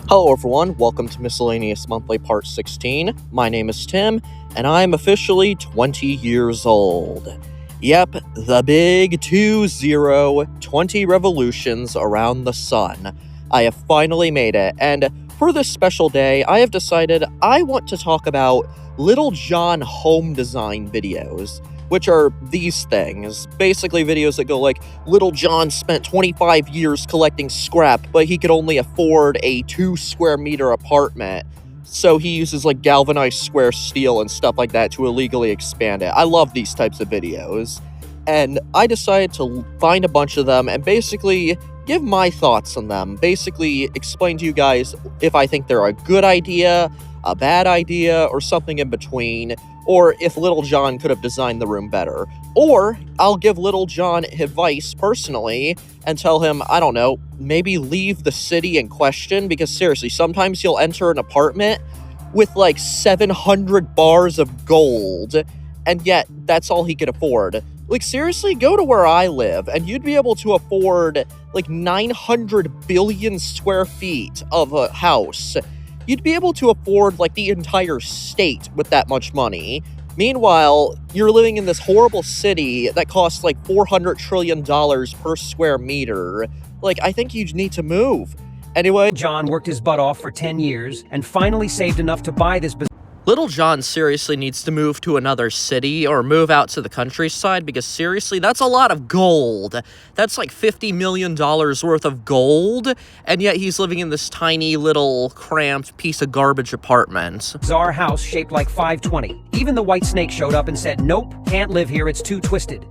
Hello everyone, welcome to Miscellaneous Monthly Part 16. My name is Tim, and I'm officially 20 years old. Yep, the big 20 revolutions around the sun. I have finally made it, and for this special day, I have decided I want to talk about Little John home design videos, which are these things. Basically videos that go like, Little John spent 25 years collecting scrap, but he could only afford a 2 square meter apartment. So he uses like galvanized square steel and stuff like that to illegally expand it. I love these types of videos. And I decided to find a bunch of them and basically give my thoughts on them. Basically explain to you guys if I think they're a good idea, a bad idea, or something in between, or if Little John could have designed the room better. Or I'll give Little John advice personally and tell him, I don't know, maybe leave the city in question, because seriously, sometimes you'll enter an apartment with like 700 bars of gold, and yet that's all he could afford. Like, seriously, go to where I live, and you'd be able to afford like 900 billion square feet of a house. You'd be able to afford, like, the entire state with that much money. Meanwhile, you're living in this horrible city that costs, like, $400 trillion per square meter. Like, I think you'd need to move. Anyway, John worked his butt off for 10 years and finally saved enough to buy this Little John seriously needs to move to another city or move out to the countryside, because seriously, that's a lot of gold. That's like $50 million worth of gold, and yet he's living in this tiny little cramped piece of garbage apartment. bizarre house shaped like 520. Even the white snake showed up and said, nope, can't live here, it's too twisted.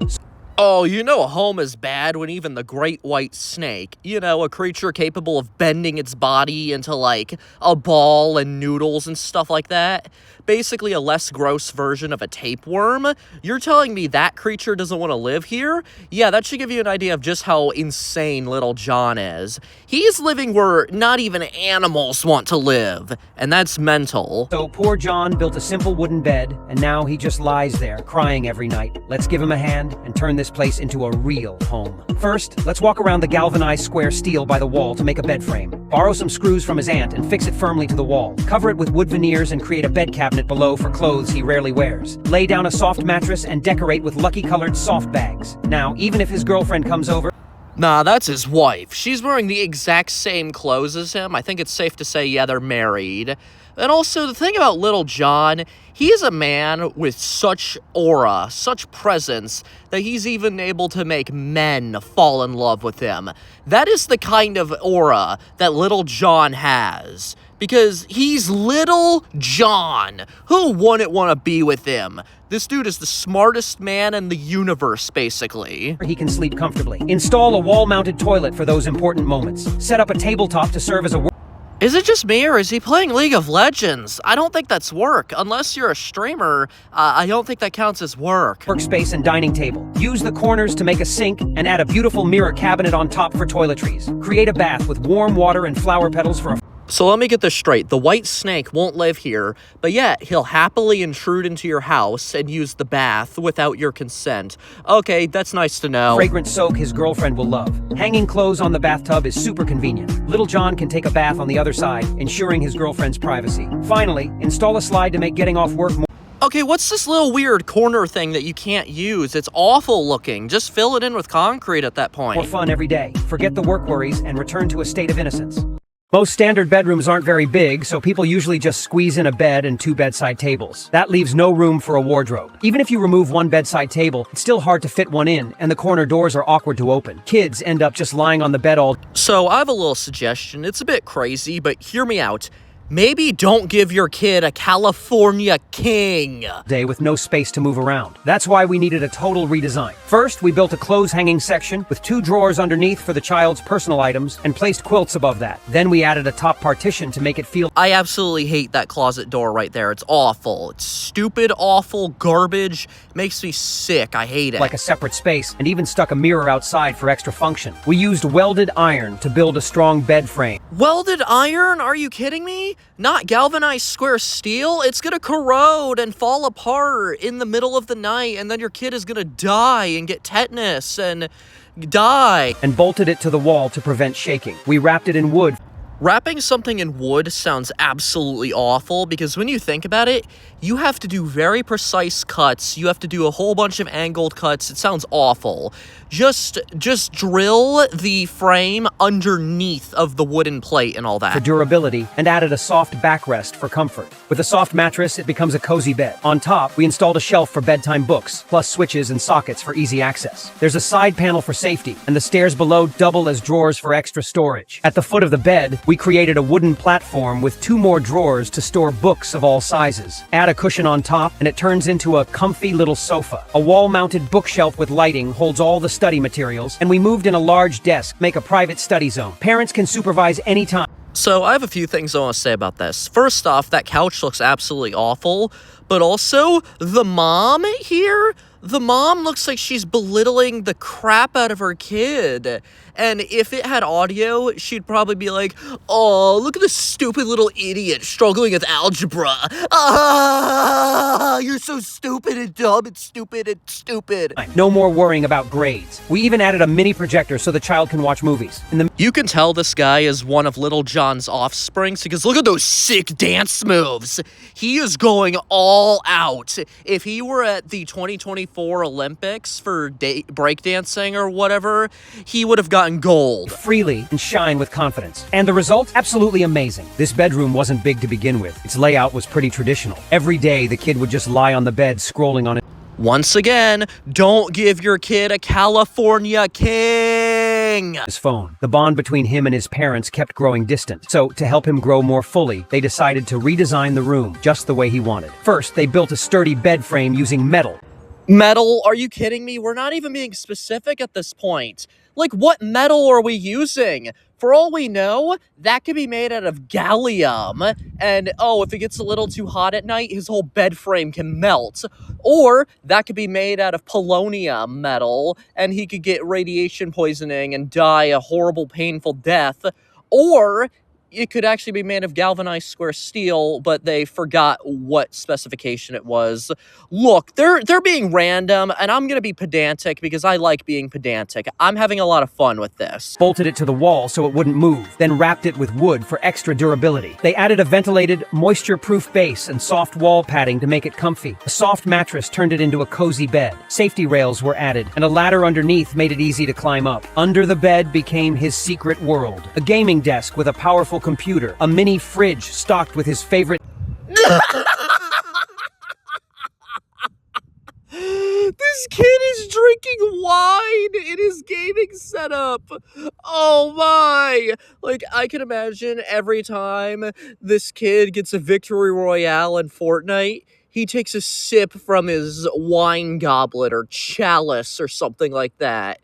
Oh, you know a home is bad when even the great white snake, you know, a creature capable of bending its body into, like, a ball and noodles and stuff like that, basically a less gross version of a tapeworm, you're telling me that creature doesn't want to live here? Yeah, that should give you an idea of just how insane Little John is. He's living where not even animals want to live, and that's mental. So poor John built a simple wooden bed, and now he just lies there, crying every night. Let's give him a hand and turn this place into a real home. First, let's walk around the galvanized square steel by the wall to make a bed frame. Borrow some screws from his aunt and fix it firmly to the wall. Cover it with wood veneers and create a bed cabinet below for clothes he rarely wears. Lay down a soft mattress and decorate with lucky colored soft bags. Now, even if his girlfriend comes over... Nah, that's his wife. She's wearing the exact same clothes as him. I think it's safe to say, yeah, they're married. And also, the thing about Little John, he is a man with such aura, such presence, that he's even able to make men fall in love with him. That is the kind of aura that Little John has. Because he's Little John. Who wouldn't want to be with him? This dude is the smartest man in the universe, basically. He can sleep comfortably. Install a wall-mounted toilet for those important moments. Set up a tabletop to serve as a... Is it just me, or is he playing League of Legends? I don't think that's work. Unless you're a streamer, I don't think that counts as work. Workspace and dining table. Use the corners to make a sink and add a beautiful mirror cabinet on top for toiletries. Create a bath with warm water and flower petals for a... So let me get this straight. The white snake won't live here, but yet he'll happily intrude into your house and use the bath without your consent. Okay, that's nice to know. fragrant soak his girlfriend will love. Hanging clothes on the bathtub is super convenient. Little John can take a bath on the other side, ensuring his girlfriend's privacy. Finally, install a slide to make getting off work more... Okay, what's this little weird corner thing that you can't use? It's awful looking. Just fill it in with concrete at that point. more fun every day. Forget the work worries and return to a state of innocence. Most standard bedrooms aren't very big, so people usually just squeeze in a bed and 2 bedside tables. That leaves no room for a wardrobe. Even if you remove 1 bedside table, it's still hard to fit one in, and the corner doors are awkward to open. Kids end up just lying on the bed all... So I have a little suggestion. It's a bit crazy, but hear me out. Maybe don't give your kid a California king day with no space to move around. That's why we needed a total redesign. First, we built a clothes hanging section with 2 drawers underneath for the child's personal items and placed quilts above that. Then we added a top partition to make it feel... I absolutely hate that closet door right there. It's awful. It's stupid, awful, garbage. Makes me sick. I hate it. like a separate space, and even stuck a mirror outside for extra function. We used welded iron to build a strong bed frame. Welded iron? Are you kidding me? Not galvanized square steel? It's gonna corrode and fall apart in the middle of the night, and then your kid is gonna die and get tetanus and die. And bolted it to the wall to prevent shaking. We wrapped it in wood. Wrapping something in wood sounds absolutely awful because when you think about it, you have to do very precise cuts. You have to do a whole bunch of angled cuts. It sounds awful. Just drill the frame underneath of the wooden plate and all that. For durability, and added a soft backrest for comfort. With a soft mattress, it becomes a cozy bed. On top, we installed a shelf for bedtime books, plus switches and sockets for easy access. There's a side panel for safety, and the stairs below double as drawers for extra storage. At the foot of the bed, we created a wooden platform with 2 more drawers to store books of all sizes. Add a cushion on top, and it turns into a comfy little sofa. A wall-mounted bookshelf with lighting holds all the study materials, and we moved in a large desk, make a private study zone. Parents can supervise anytime. So I have a few things I want to say about this. First off, that couch looks absolutely awful, but also the mom here, the mom looks like she's belittling the crap out of her kid. And if it had audio, she'd probably be like, "Oh, look at this stupid little idiot struggling with algebra. Ah, you're so stupid and dumb and stupid and stupid." No more worrying about grades. We even added a mini projector so the child can watch movies. You can tell this guy is one of Little John's offsprings because look at those sick dance moves. He is going all out. If he were at the 2024 Olympics for breakdancing or whatever, he would have gotten gold. Freely and shine with confidence. And the result? Absolutely amazing. This bedroom wasn't big to begin with. Its layout was pretty traditional. Every day, the kid would just lie on the bed scrolling on it. Once again, don't give your kid a California King. His phone. The bond between him and his parents kept growing distant. So, to help him grow more fully, they decided to redesign the room just the way he wanted. First, they built a sturdy bed frame using metal. Metal? Are you kidding me? We're not even being specific at this point. Like, what metal are we using? For all we know, that could be made out of gallium. And, oh, if it gets a little too hot at night, his whole bed frame can melt. Or that could be made out of polonium metal, and he could get radiation poisoning and die a horrible, painful death. Or it could actually be made of galvanized square steel, but they forgot what specification it was. Look, they're being random, and I'm going to be pedantic because I like being pedantic. I'm having a lot of fun with this. Bolted it to the wall so it wouldn't move, then wrapped it with wood for extra durability. They added a ventilated, moisture-proof base and soft wall padding to make it comfy. A soft mattress turned it into a cozy bed. Safety rails were added, and a ladder underneath made it easy to climb up. Under the bed became his secret world. A gaming desk with a powerful computer, a mini fridge stocked with his favorite... This kid is drinking wine in his gaming setup. Oh my. Like, I can imagine every time this kid gets a victory royale in Fortnite, he takes a sip from his wine goblet or chalice or something like that.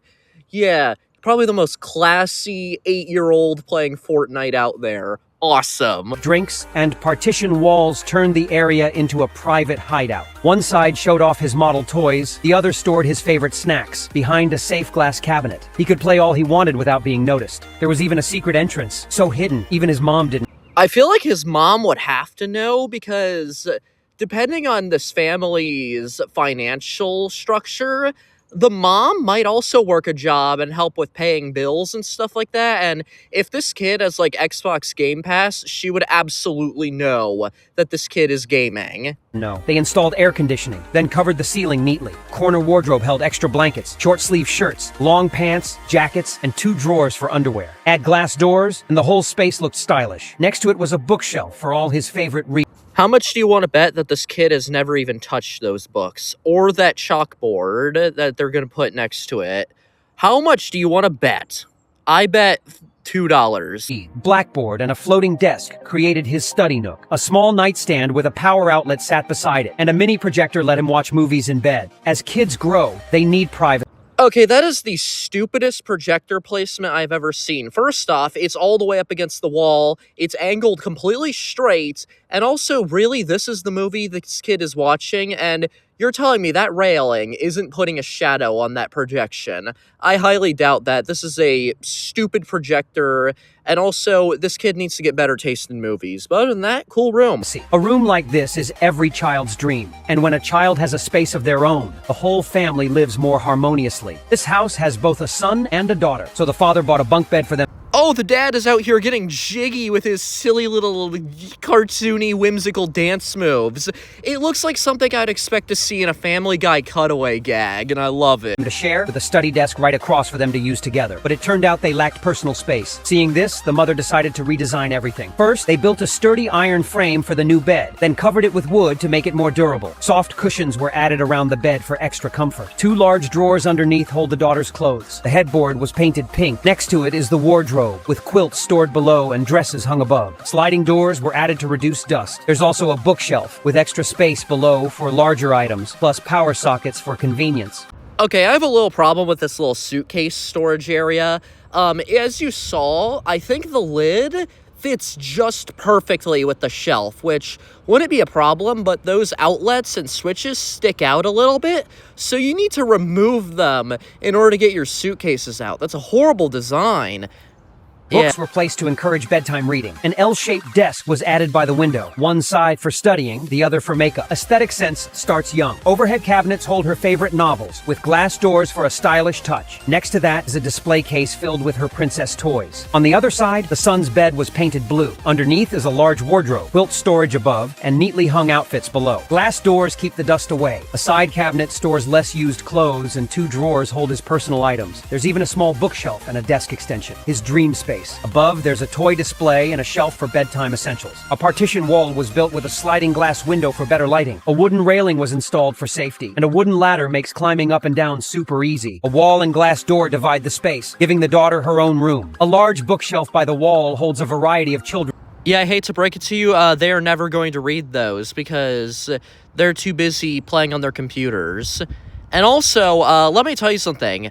Yeah, probably the most classy 8-year-old playing Fortnite out there. Awesome. Drinks and partition walls turned the area into a private hideout. One side showed off his model toys, the other stored his favorite snacks behind a safe glass cabinet. He could play all he wanted without being noticed. There was even a secret entrance, so hidden, even his mom didn't. I feel like his mom would have to know because depending on this family's financial structure, the mom might also work a job and help with paying bills and stuff like that. And if this kid has like Xbox Game Pass, she would absolutely know that this kid is gaming. No. They installed air conditioning, then covered the ceiling neatly. Corner wardrobe held extra blankets, short sleeve shirts, long pants, jackets, and 2 drawers for underwear. Add glass doors, and the whole space looked stylish. Next to it was a bookshelf for all his favorite reads. How much do you want to bet that this kid has never even touched those books? Or that chalkboard that they're going to put next to it? How much do you want to bet? I bet $2. Blackboard and a floating desk created his study nook. A small nightstand with a power outlet sat beside it, and a mini projector let him watch movies in bed. As kids grow, they need privacy. Okay, that is the stupidest projector placement I've ever seen. First off, it's all the way up against the wall, it's angled completely straight, and also, really, this is the movie this kid is watching, and you're telling me that railing isn't putting a shadow on that projection. I highly doubt that. This is a stupid projector, and also, this kid needs to get better taste in movies. But other than that, cool room. A room like this is every child's dream. And when a child has a space of their own, the whole family lives more harmoniously. This house has both a son and a daughter, so the father bought a bunk bed for them. Oh, the dad is out here getting jiggy with his silly little cartoony, whimsical dance moves. It looks like something I'd expect to see in a Family Guy cutaway gag, and I love it. To share with a study desk right across for them to use together. But it turned out they lacked personal space. Seeing this, the mother decided to redesign everything. First, they built a sturdy iron frame for the new bed, then covered it with wood to make it more durable. Soft cushions were added around the bed for extra comfort. 2 large drawers underneath hold the daughter's clothes. The headboard was painted pink. Next to it is the wardrobe, with quilts stored below and dresses hung above. Sliding doors were added to reduce dust. There's also a bookshelf with extra space below for larger items, plus power sockets for convenience. Okay, I have a little problem with this little suitcase storage area. As you saw, I think the lid fits just perfectly with the shelf, which wouldn't be a problem, but those outlets and switches stick out a little bit, so you need to remove them in order to get your suitcases out. That's a horrible design. Books were placed to encourage bedtime reading. An L-shaped desk was added by the window, one side for studying, the other for makeup. Aesthetic sense starts young. Overhead cabinets hold her favorite novels, with glass doors for a stylish touch. Next to that is a display case filled with her princess toys. On the other side, the son's bed was painted blue. Underneath is a large wardrobe, quilt storage above, and neatly hung outfits below. Glass doors keep the dust away. A side cabinet stores less used clothes, and 2 drawers hold his personal items. There's even a small bookshelf and a desk extension, his dream space. Above, there's a toy display and a shelf for bedtime essentials. A partition wall was built with a sliding glass window for better lighting. A wooden railing was installed for safety, and a wooden ladder makes climbing up and down super easy. A wall and glass door divide the space, giving the daughter her own room. A large bookshelf by the wall holds a variety of children's. Yeah, I hate to break it to you, they are never going to read those because they're too busy playing on their computers. And also, let me tell you something.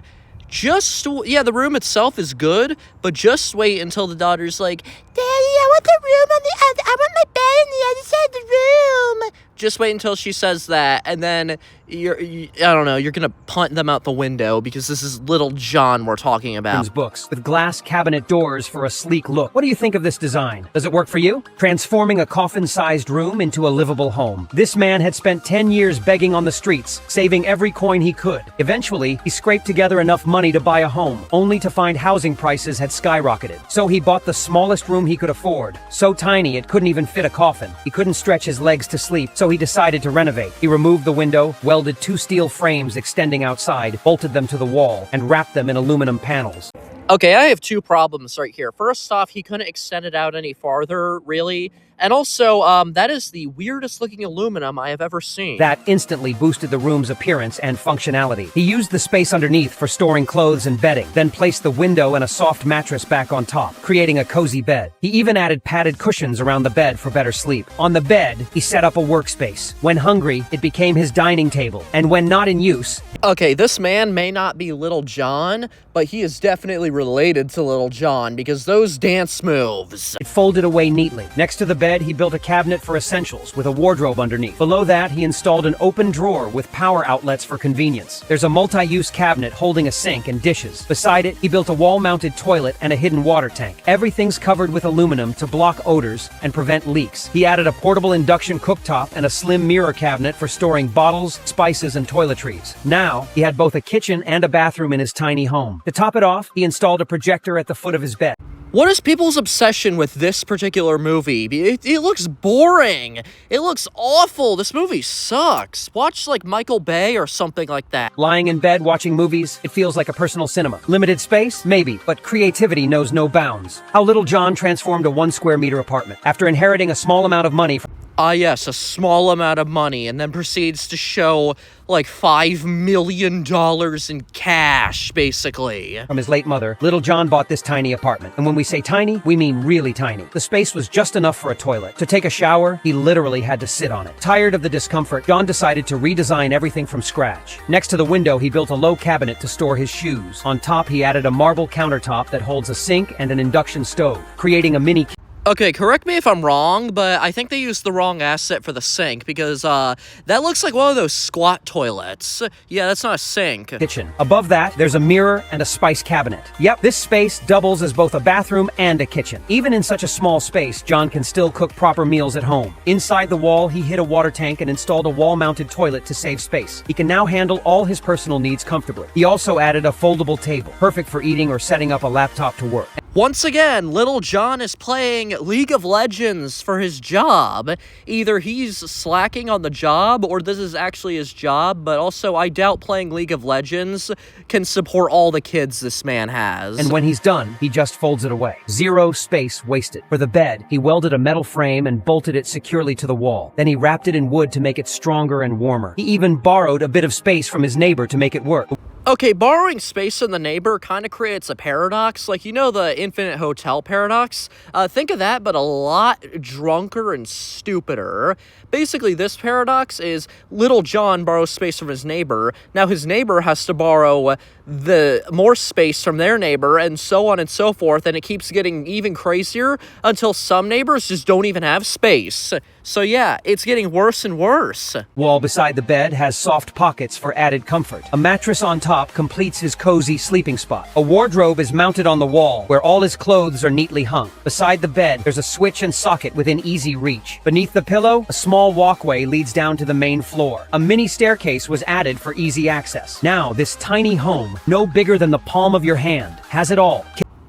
The room itself is good, but just wait until the daughter's like, Daddy, I want the room on the other, I want my bed on the other side of the room. Just wait until she says that, and then I don't know, you're gonna punt them out the window because this is little John we're talking about. Books with glass cabinet doors for a sleek look. What do you think of this design? Does it work for you? Transforming a coffin-sized room into a livable home. This man had spent 10 years begging on the streets, saving every coin he could. Eventually, he scraped together enough money to buy a home, only to find housing prices had skyrocketed. So he bought the smallest room he could afford, so tiny it couldn't even fit a coffin. He couldn't stretch his legs to sleep, so he decided to renovate. He removed the window, welded 2 steel frames extending outside, bolted them to the wall, and wrapped them in aluminum panels. Okay, I have 2 problems right here. First off, he couldn't extend it out any farther, really. And also, that is the weirdest looking aluminum I have ever seen. That instantly boosted the room's appearance and functionality. He used the space underneath for storing clothes and bedding, then placed the window and a soft mattress back on top, creating a cozy bed. He even added padded cushions around the bed for better sleep. On the bed, he set up a workspace. When hungry, it became his dining table, and when not in use... Okay, this man may not be Little John, but he is definitely related to Little John because those dance moves. It folded away neatly. Next to the bed, he built a cabinet for essentials with a wardrobe underneath. Below that, he installed an open drawer with power outlets for convenience. There's a multi-use cabinet holding a sink and dishes. Beside it, he built a wall-mounted toilet and a hidden water tank. Everything's covered with aluminum to block odors and prevent leaks. He added a portable induction cooktop and a slim mirror cabinet for storing bottles, spices, and toiletries. Now, he had both a kitchen and a bathroom in his tiny home. To top it off, he installed a projector at the foot of his bed. What is people's obsession with this particular movie? It looks boring. It looks awful. This movie sucks. Watch like Michael Bay or something like that. Lying in bed watching movies, it feels like a personal cinema. Limited space? Maybe, but creativity knows no bounds. How Little John transformed a 1 square meter apartment after inheriting a small amount of money from... Yes, a small amount of money, and then proceeds to show, like, $5 million in cash, basically. From his late mother, Little John bought this tiny apartment. And when we say tiny, we mean really tiny. The space was just enough for a toilet. To take a shower, he literally had to sit on it. Tired of the discomfort, John decided to redesign everything from scratch. Next to the window, he built a low cabinet to store his shoes. On top, he added a marble countertop that holds a sink and an induction stove, creating a mini... Okay, correct me if I'm wrong, but I think they used the wrong asset for the sink because, that looks like one of those squat toilets. Yeah, that's not a sink. Kitchen. Above that, there's a mirror and a spice cabinet. Yep, this space doubles as both a bathroom and a kitchen. Even in such a small space, John can still cook proper meals at home. Inside the wall, he hid a water tank and installed a wall-mounted toilet to save space. He can now handle all his personal needs comfortably. He also added a foldable table, perfect for eating or setting up a laptop to work. Once again, Little John is playing League of Legends for his job. Either he's slacking on the job, or this is actually his job, but also I doubt playing League of Legends can support all the kids this man has. And when he's done, he just folds it away. Zero space wasted. For the bed, he welded a metal frame and bolted it securely to the wall. Then he wrapped it in wood to make it stronger and warmer. He even borrowed a bit of space from his neighbor to make it work. Okay, borrowing space from the neighbor kind of creates a paradox. Like, you know the Infinite Hotel paradox? Think of that, but a lot drunker and stupider. Basically, this paradox is Little John borrows space from his neighbor. Now his neighbor has to borrow the more space from their neighbor, and so on and so forth, and it keeps getting even crazier until some neighbors just don't even have space. So yeah, it's getting worse and worse. Wall beside the bed has soft pockets for added comfort. A mattress on top completes his cozy sleeping spot. A wardrobe is mounted on the wall, where all his clothes are neatly hung. Beside the bed, there's a switch and socket within easy reach. Beneath the pillow, a small walkway leads down to the main floor. A mini staircase was added for easy access. Now, this tiny home, no bigger than the palm of your hand, has it all.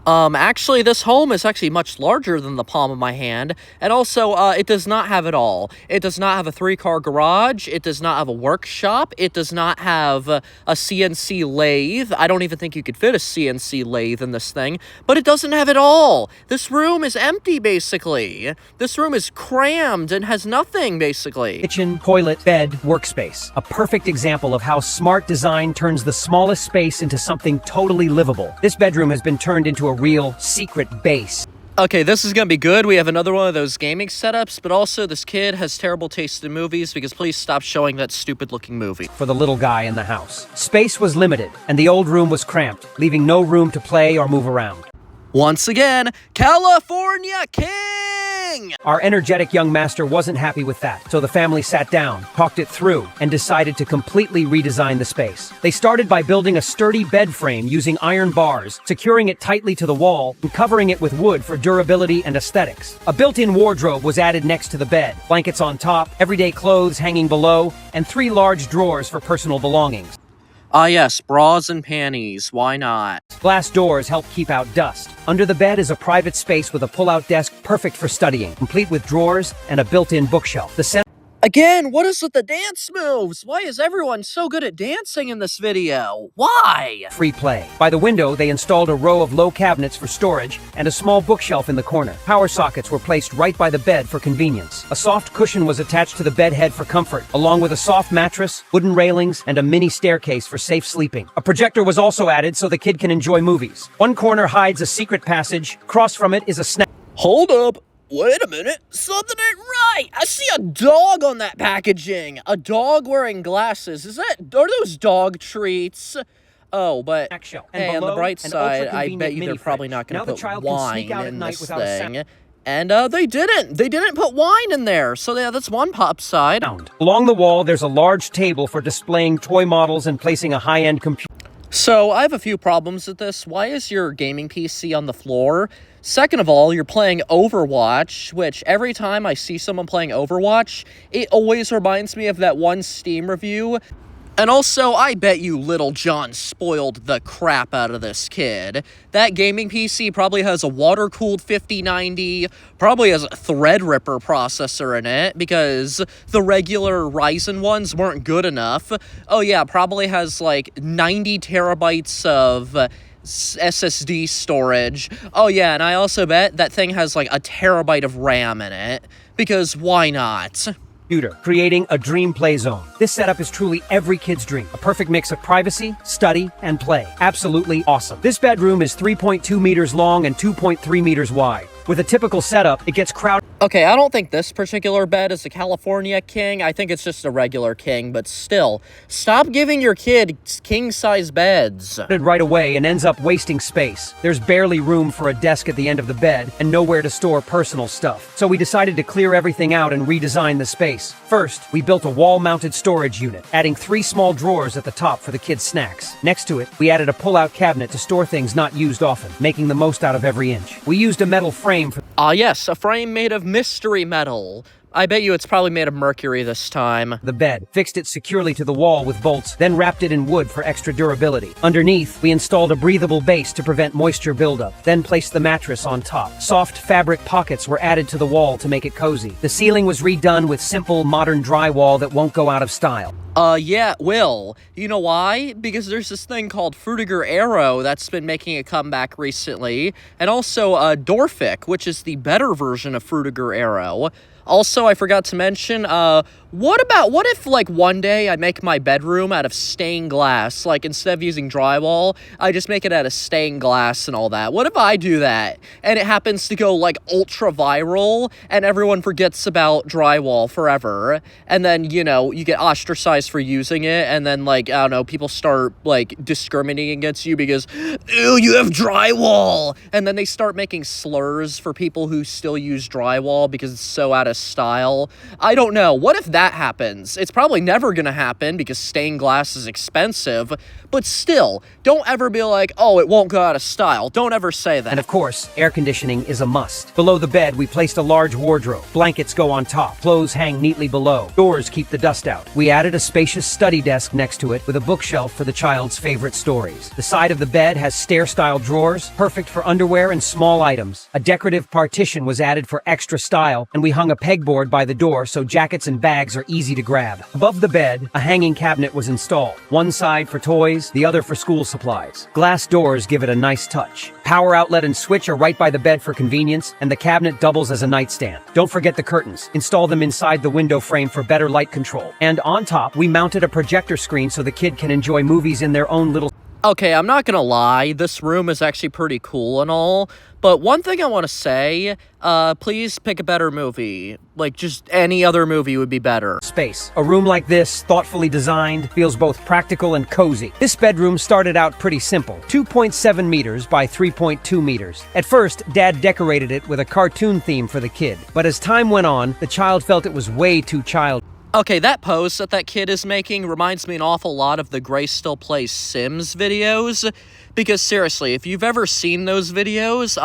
Actually, this home is actually much larger than the palm of my hand, and also, it does not have it all. It does not have a 3-car garage, it does not have a workshop, it does not have a CNC lathe. I don't even think you could fit a CNC lathe in this thing, but it doesn't have it all. This room is empty, basically. This room is crammed and has nothing, basically. Kitchen, toilet, bed, workspace. A perfect example of how smart design turns the smallest space into something totally livable. This bedroom has been turned into a real secret base. Okay, this is gonna be good. We have another one of those gaming setups, but also this kid has terrible taste in movies because please stop showing that stupid looking movie. For the little guy in the house. Space was limited, and the old room was cramped, leaving no room to play or move around. Once again, California King! Our energetic young master wasn't happy with that, so the family sat down, talked it through, and decided to completely redesign the space. They started by building a sturdy bed frame using iron bars, securing it tightly to the wall, and covering it with wood for durability and aesthetics. A built-in wardrobe was added next to the bed, blankets on top, everyday clothes hanging below, and 3 large drawers for personal belongings. Ah yes, bras and panties, why not? Glass doors help keep out dust. Under the bed is a private space with a pull-out desk perfect for studying, complete with drawers and a built-in bookshelf. The center Again, what is with the dance moves? Why is everyone so good at dancing in this video? Why? free play. By the window, they installed a row of low cabinets for storage and a small bookshelf in the corner. Power sockets were placed right by the bed for convenience. A soft cushion was attached to the bed head for comfort, along with a soft mattress, wooden railings, and a mini staircase for safe sleeping. A projector was also added so the kid can enjoy movies. One corner hides a secret passage. Across from it is a snack. Hold up. Wait a minute, something ain't right. I see a dog on that packaging. A dog wearing glasses. Are those dog treats? Oh, but hey, on the bright side, I bet you they're probably not going to put wine in this thing. And they didn't. They didn't put wine in there. So yeah, that's one upside. Along the wall, there's a large table for displaying toy models and placing a high-end computer. So, I have a few problems with this. Why is your gaming PC on the floor? Second of all, you're playing Overwatch, which every time I see someone playing Overwatch, it always reminds me of that one Steam review. And also, I bet you Little John spoiled the crap out of this kid. That gaming PC probably has a water-cooled 5090, probably has a Threadripper processor in it, because the regular Ryzen ones weren't good enough. Oh yeah, probably has like 90 terabytes of SSD storage. Oh yeah, and I also bet that thing has like a terabyte of RAM in it, because why not? Creating a dream play zone. This setup is truly every kid's dream. A perfect mix of privacy, study, and play. Absolutely awesome. This bedroom is 3.2 meters long and 2.3 meters wide. With a typical setup, it gets crowded. Okay, I don't think this particular bed is a California king. I think it's just a regular king, but still, stop giving your kid king-size beds. Right away and ends up wasting space. There's barely room for a desk at the end of the bed and nowhere to store personal stuff. So we decided to clear everything out and redesign the space. First, we built a wall-mounted storage unit, adding 3 small drawers at the top for the kids' snacks. Next to it, we added a pull-out cabinet to store things not used often, making the most out of every inch. We used a metal frame for... Ah yes, a frame made of mystery metal. I bet you it's probably made of mercury this time. The bed, fixed it securely to the wall with bolts, then wrapped it in wood for extra durability. Underneath, we installed a breathable base to prevent moisture buildup, then placed the mattress on top. Soft fabric pockets were added to the wall to make it cozy. The ceiling was redone with simple, modern drywall that won't go out of style. Yeah, it will. You know why? Because there's this thing called Frutiger Aero that's been making a comeback recently, and also, Dorfic, which is the better version of Frutiger Aero. Also, I forgot to mention, what if, like, one day I make my bedroom out of stained glass? Like, instead of using drywall, I just make it out of stained glass and all that. What if I do that, and it happens to go, like, ultra viral, and everyone forgets about drywall forever, and then, you know, you get ostracized for using it, and then, like, I don't know, people start, like, discriminating against you because, ew, you have drywall! And then they start making slurs for people who still use drywall because it's so out of style. I don't know. What if that happens? It's probably never gonna happen because stained glass is expensive, but still, don't ever be like, oh, it won't go out of style. Don't ever say that. And of course, air conditioning is a must. Below the bed, we placed a large wardrobe. Blankets go on top. Clothes hang neatly below. Doors keep the dust out. We added a spacious study desk next to it with a bookshelf for the child's favorite stories. The side of the bed has stair-style drawers, perfect for underwear and small items. A decorative partition was added for extra style, and we hung a pegboard by the door so jackets and bags are easy to grab. Above the bed, a hanging cabinet was installed. One side for toys, the other for school supplies. Glass doors give it a nice touch. Power outlet and switch are right by the bed for convenience, and the cabinet doubles as a nightstand. Don't forget the curtains. Install them inside the window frame for better light control. And on top, we mounted a projector screen so the kid can enjoy movies in their own little... Okay, I'm not gonna lie, this room is actually pretty cool and all, but one thing I want to say, please pick a better movie. Like, just any other movie would be better. Space. A room like this, thoughtfully designed, feels both practical and cozy. This bedroom started out pretty simple, 2.7 meters by 3.2 meters. At first, Dad decorated it with a cartoon theme for the kid, but as time went on, the child felt it was way too childish. Okay, that pose that kid is making reminds me an awful lot of the Grace Still Plays Sims videos. Because seriously, if you've ever seen those videos,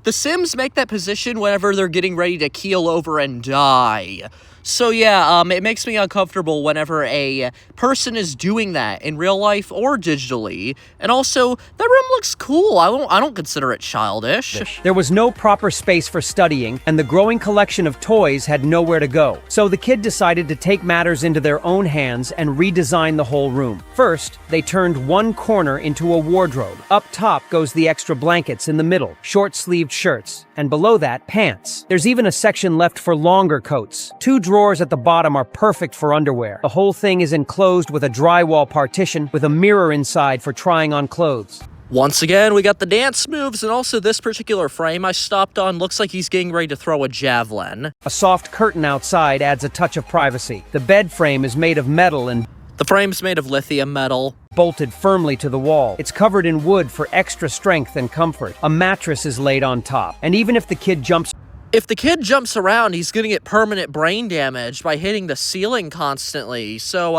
the Sims make that position whenever they're getting ready to keel over and die. So yeah, it makes me uncomfortable whenever a person is doing that in real life or digitally. And also, that room looks cool. I don't consider it childish. There was no proper space for studying, and the growing collection of toys had nowhere to go. So the kid decided to take matters into their own hands and redesign the whole room. First, they turned one corner into a wardrobe. Up top goes the extra blankets in the middle, short-sleeved shirts, and below that, pants. There's even a section left for longer coats. Two drawers at the bottom are perfect for underwear. The whole thing is enclosed with a drywall partition with a mirror inside for trying on clothes. Once again, we got the dance moves, and also this particular frame I stopped on looks like he's getting ready to throw a javelin. A soft curtain outside adds a touch of privacy. The bed frame is made of metal and the frame's made of lithium metal. Bolted firmly to the wall. It's covered in wood for extra strength and comfort. A mattress is laid on top. And even if the kid jumps... If the kid jumps around, he's gonna get permanent brain damage by hitting the ceiling constantly. So,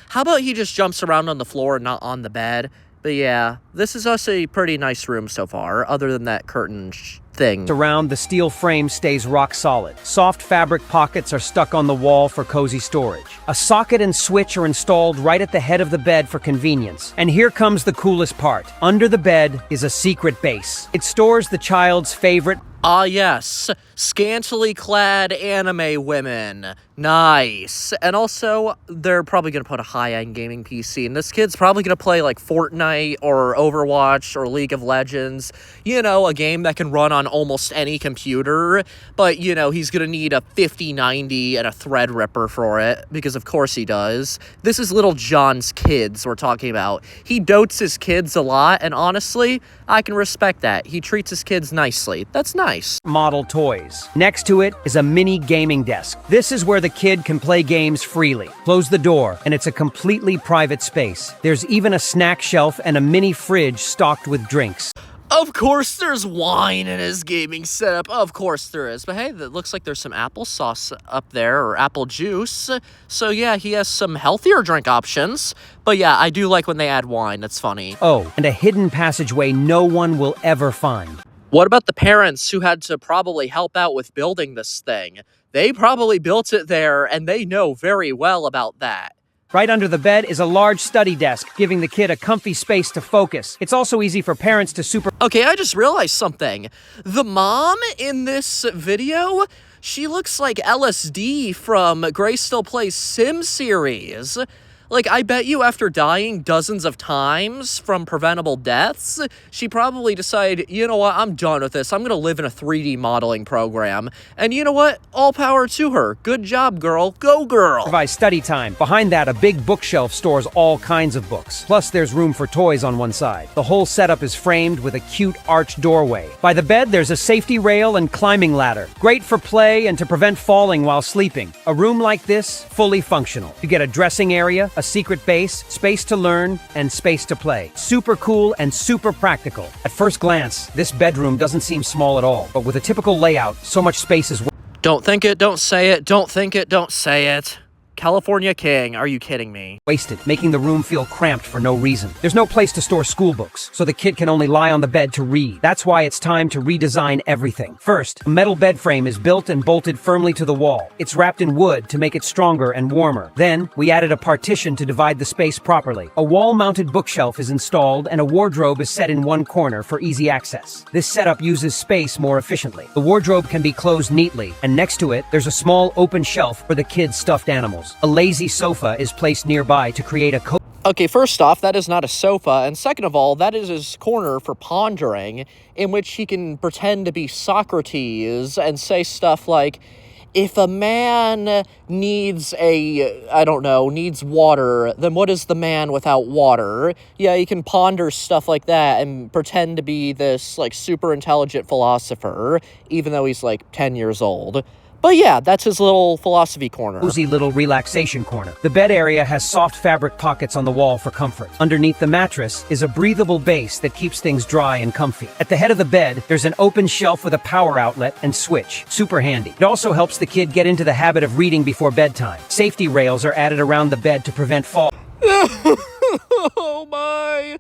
how about he just jumps around on the floor and not on the bed? But yeah, this is also a pretty nice room so far, other than that curtain thing. Around, the steel frame stays rock solid. Soft fabric pockets are stuck on the wall for cozy storage. A socket and switch are installed right at the head of the bed for convenience. And here comes the coolest part. Under the bed is a secret base. It stores the child's favorite... Ah yes, scantily clad anime women. Nice. And also, they're probably gonna put a high-end gaming PC, and this kid's probably gonna play like Fortnite or Overwatch or League of Legends. You know, a game that can run on almost any computer, but you know, he's gonna need a 5090 and a Threadripper for it, because of course he does. This is little John's kids we're talking about. He dotes his kids a lot, and honestly, I can respect that. He treats his kids nicely. That's nice. Model toys. Next to it is a mini gaming desk. This is where the kid can play games freely. Close the door, and it's a completely private space. There's even a snack shelf and a mini fridge stocked with drinks. Of course there's wine in his gaming setup. Of course there is. But hey, it looks like there's some applesauce up there, or apple juice. So yeah, he has some healthier drink options. But yeah, I do like when they add wine. That's funny. Oh, and a hidden passageway no one will ever find. What about the parents who had to probably help out with building this thing? They probably built it there, and they know very well about that. Right under the bed is a large study desk, giving the kid a comfy space to focus. It's also easy for parents to Okay, I just realized something. The mom in this video, she looks like LSD from Grace Still Plays Sim series. Like, I bet you after dying dozens of times from preventable deaths, she probably decided, you know what, I'm done with this. I'm gonna live in a 3D modeling program. And you know what? All power to her. Good job, girl. Go, girl. provide study time. Behind that, a big bookshelf stores all kinds of books. Plus, there's room for toys on one side. The whole setup is framed with a cute arched doorway. By the bed, there's a safety rail and climbing ladder. Great for play and to prevent falling while sleeping. A room like this, fully functional. You get a dressing area, a secret base, space to learn, and space to play. Super cool and super practical. At first glance, this bedroom doesn't seem small at all, but with a typical layout, so much space is Don't think it, don't say it, don't think it, don't say it. California King, are you kidding me? wasted, making the room feel cramped for no reason. There's no place to store school books, so the kid can only lie on the bed to read. That's why it's time to redesign everything. First, a metal bed frame is built and bolted firmly to the wall. It's wrapped in wood to make it stronger and warmer. Then, we added a partition to divide the space properly. A wall-mounted bookshelf is installed and a wardrobe is set in one corner for easy access. This setup uses space more efficiently. The wardrobe can be closed neatly, and next to it, there's a small open shelf for the kids' stuffed animals. A lazy sofa is placed nearby to create a Okay, first off, that is not a sofa, and second of all, that is his corner for pondering, in which he can pretend to be Socrates and say stuff like, if a man needs needs water, then what is the man without water? Yeah, he can ponder stuff like that and pretend to be this, like, super intelligent philosopher, even though he's, like, 10 years old. But yeah, that's his little philosophy corner. cozy little relaxation corner. The bed area has soft fabric pockets on the wall for comfort. Underneath the mattress is a breathable base that keeps things dry and comfy. At the head of the bed, there's an open shelf with a power outlet and switch. Super handy. It also helps the kid get into the habit of reading before bedtime. Safety rails are added around the bed to prevent fall. Oh my!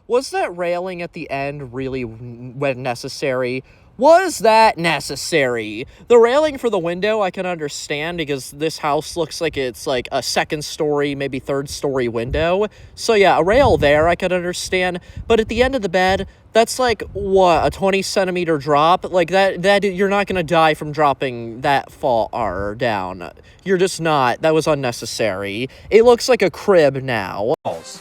Was that railing at the end really necessary? Was that necessary? The railing for the window I can understand because this house looks like it's like a second story, maybe third story window. So yeah, a rail there I could understand. But at the end of the bed, that's like, what, a 20 centimeter drop? Like that you're not gonna die from dropping that far down. You're just not. That was unnecessary. It looks like a crib now.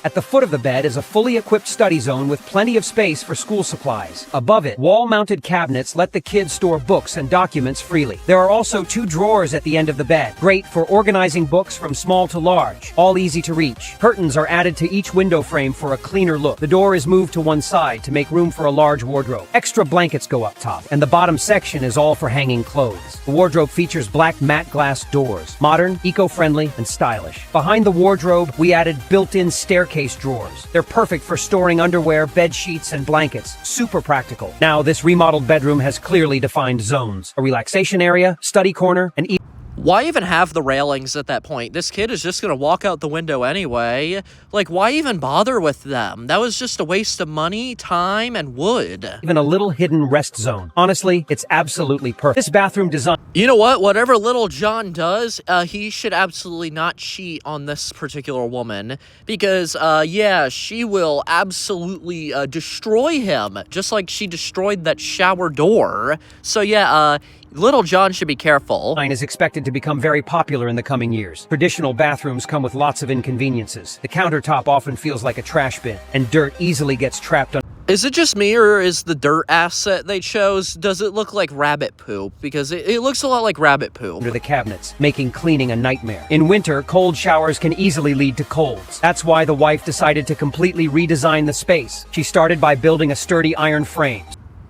At the foot of the bed is a fully equipped study zone with plenty of space for school supplies. Above it, wall-mounted cabinets let the kids store books and documents freely. There are also 2 drawers at the end of the bed, great for organizing books from small to large, all easy to reach. Curtains are added to each window frame for a cleaner look. The door is moved to one side to make room for a large wardrobe. Extra blankets go up top, and the bottom section is all for hanging clothes. The wardrobe features black matte glass doors, modern, eco-friendly, and stylish. Behind the wardrobe, we added built-in staircase drawers. They're perfect for storing underwear, bed sheets, and blankets. Super practical. Now, this remodeled bedroom has clearly defined zones. A relaxation area, study corner, and Why even have the railings at that point? This kid is just gonna walk out the window anyway. Like, why even bother with them? That was just a waste of money, time, and wood. even a little hidden rest zone. Honestly, it's absolutely perfect. This bathroom design You know what? Whatever Little John does, he should absolutely not cheat on this particular woman. Because, yeah, she will absolutely destroy him. Just like she destroyed that shower door. So, yeah, Little John should be careful. is expected to become very popular in the coming years. Traditional bathrooms come with lots of inconveniences. The countertop often feels like a trash bin, and dirt easily gets trapped on. Is it just me, or is the dirt asset they chose, does it look like rabbit poop? Because it looks a lot like rabbit poop. Under the cabinets, making cleaning a nightmare. In winter, cold showers can easily lead to colds. That's why the wife decided to completely redesign the space. She started by building a sturdy iron frame.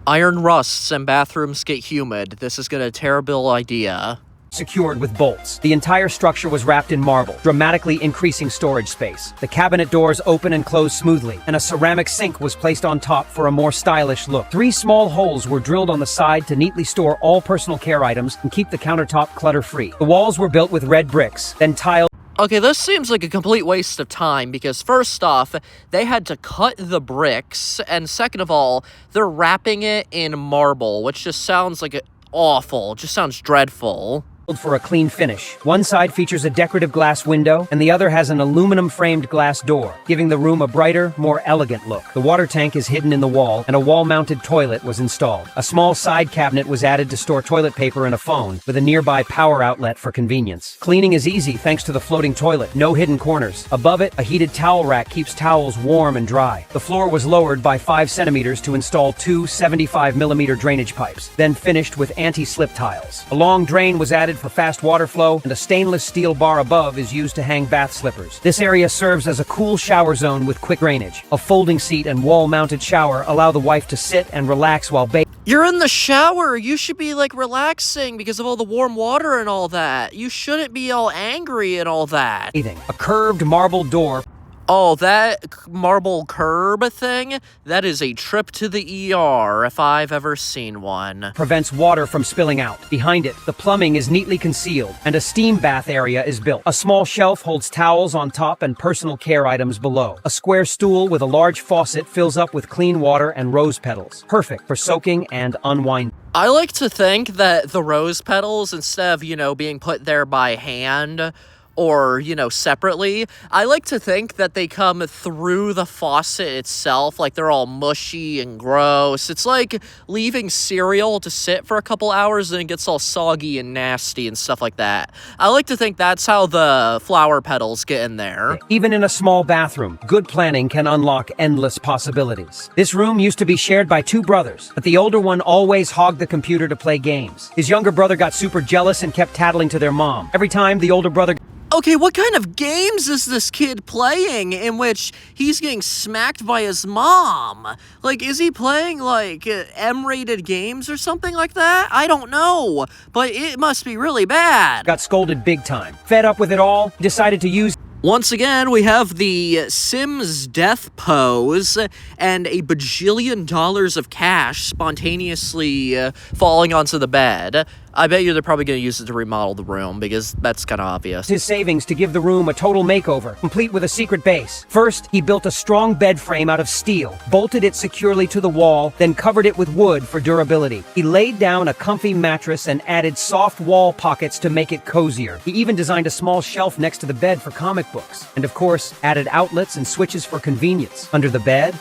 Iron rusts and bathrooms get humid. This is a terrible idea. Secured with bolts. The entire structure was wrapped in marble, dramatically increasing storage space. The cabinet doors open and close smoothly, and a ceramic sink was placed on top for a more stylish look. 3 small holes were drilled on the side to neatly store all personal care items and keep the countertop clutter-free. The walls were built with red bricks, then tiled. Okay, this seems like a complete waste of time because first off, they had to cut the bricks, and second of all, they're wrapping it in marble, which just sounds like awful. Just sounds dreadful. for a clean finish. One side features a decorative glass window, and the other has an aluminum-framed glass door, giving the room a brighter, more elegant look. The water tank is hidden in the wall, and a wall-mounted toilet was installed. A small side cabinet was added to store toilet paper and a phone, with a nearby power outlet for convenience. Cleaning is easy thanks to the floating toilet, no hidden corners. Above it, a heated towel rack keeps towels warm and dry. The floor was lowered by 5 centimeters to install 2 75mm drainage pipes, then finished with anti-slip tiles. A long drain was added for fast water flow, and a stainless steel bar above is used to hang bath slippers. This area serves as a cool shower zone with quick drainage. A folding seat and wall-mounted shower allow the wife to sit and relax while bathing. You're in the shower. You should be, like, relaxing because of all the warm water and all that. You shouldn't be all angry and all that. A curved marble door. Oh, that marble curb thing? That is a trip to the ER if I've ever seen one. Prevents water from spilling out. Behind it, the plumbing is neatly concealed, and a steam bath area is built. A small shelf holds towels on top and personal care items below. A square stool with a large faucet fills up with clean water and rose petals, perfect for soaking and unwinding. I like to think that the rose petals, instead of, being put there by hand, or, separately, I like to think that they come through the faucet itself, like they're all mushy and gross. It's like leaving cereal to sit for a couple hours and it gets all soggy and nasty and stuff like that. I like to think that's how the flower petals get in there. Even in a small bathroom, good planning can unlock endless possibilities. This room used to be shared by 2 brothers, but the older one always hogged the computer to play games. His younger brother got super jealous and kept tattling to their mom. Every time the older brother... Okay, what kind of games is this kid playing in which he's getting smacked by his mom? Like, is he playing, like, M-rated games or something like that? I don't know, but it must be really bad. Got scolded big time. Fed up with it all, decided to use... Once again, we have the Sims death pose and a bajillion dollars of cash spontaneously falling onto the bed. I bet you they're probably going to use it to remodel the room because that's kind of obvious. His savings to give the room a total makeover, complete with a secret base. First, he built a strong bed frame out of steel, bolted it securely to the wall, then covered it with wood for durability. He laid down a comfy mattress and added soft wall pockets to make it cozier. He even designed a small shelf next to the bed for comic books, and of course, added outlets and switches for convenience. Under the bed,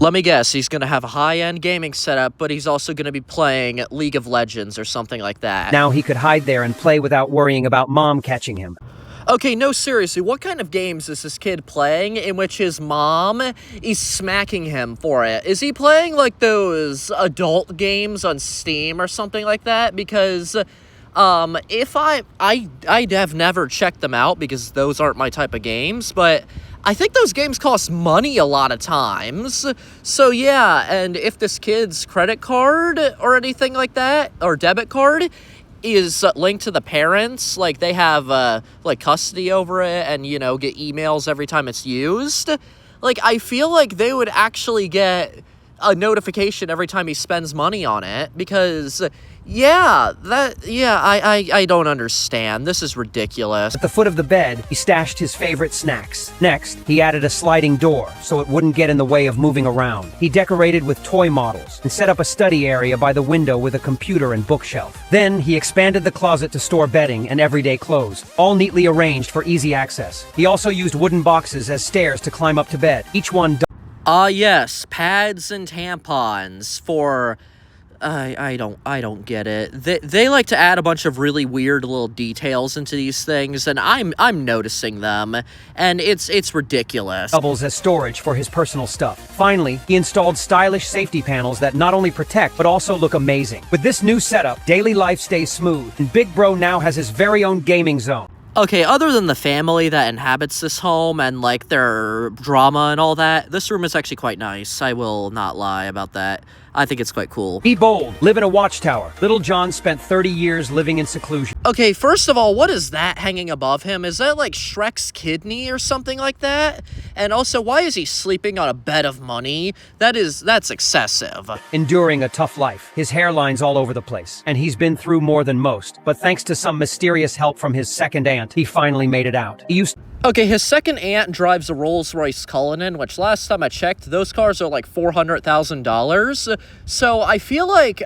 let me guess, he's going to have a high-end gaming setup, but he's also going to be playing League of Legends or something like that. Now he could hide there and play without worrying about mom catching him. Okay, no, seriously, what kind of games is this kid playing in which his mom is smacking him for it? Is he playing, like, those adult games on Steam or something like that? Because... if I'd have never checked them out because those aren't my type of games, but I think those games cost money a lot of times. So yeah, and if this kid's credit card or anything like that, or debit card, is linked to the parents, like they have, like custody over it and, get emails every time it's used, like I feel like they would actually get a notification every time he spends money on it because... I don't understand. This is ridiculous. At the foot of the bed, he stashed his favorite snacks. Next, he added a sliding door so it wouldn't get in the way of moving around. He decorated with toy models and set up a study area by the window with a computer and bookshelf. Then, he expanded the closet to store bedding and everyday clothes, all neatly arranged for easy access. He also used wooden boxes as stairs to climb up to bed, each one... yes, pads and tampons for... I don't get it. They like to add a bunch of really weird little details into these things, and I'm noticing them, and it's ridiculous. Doubles as storage for his personal stuff. Finally, he installed stylish safety panels that not only protect, but also look amazing. With this new setup, daily life stays smooth, and Big Bro now has his very own gaming zone. Okay, other than the family that inhabits this home and, like, their drama and all that, this room is actually quite nice. I will not lie about that. I think it's quite cool. Be bold. Live in a watchtower. Little John spent 30 years living in seclusion. Okay, first of all, what is that hanging above him? Is that, like, Shrek's kidney or something like that? And also, why is he sleeping on a bed of money? That's excessive. Enduring a tough life. His hairline's all over the place. And he's been through more than most. But thanks to some mysterious help from his second aunt, he finally made it out. Okay, his second aunt drives a Rolls-Royce Cullinan, which last time I checked, those cars are like $400,000. So I feel like,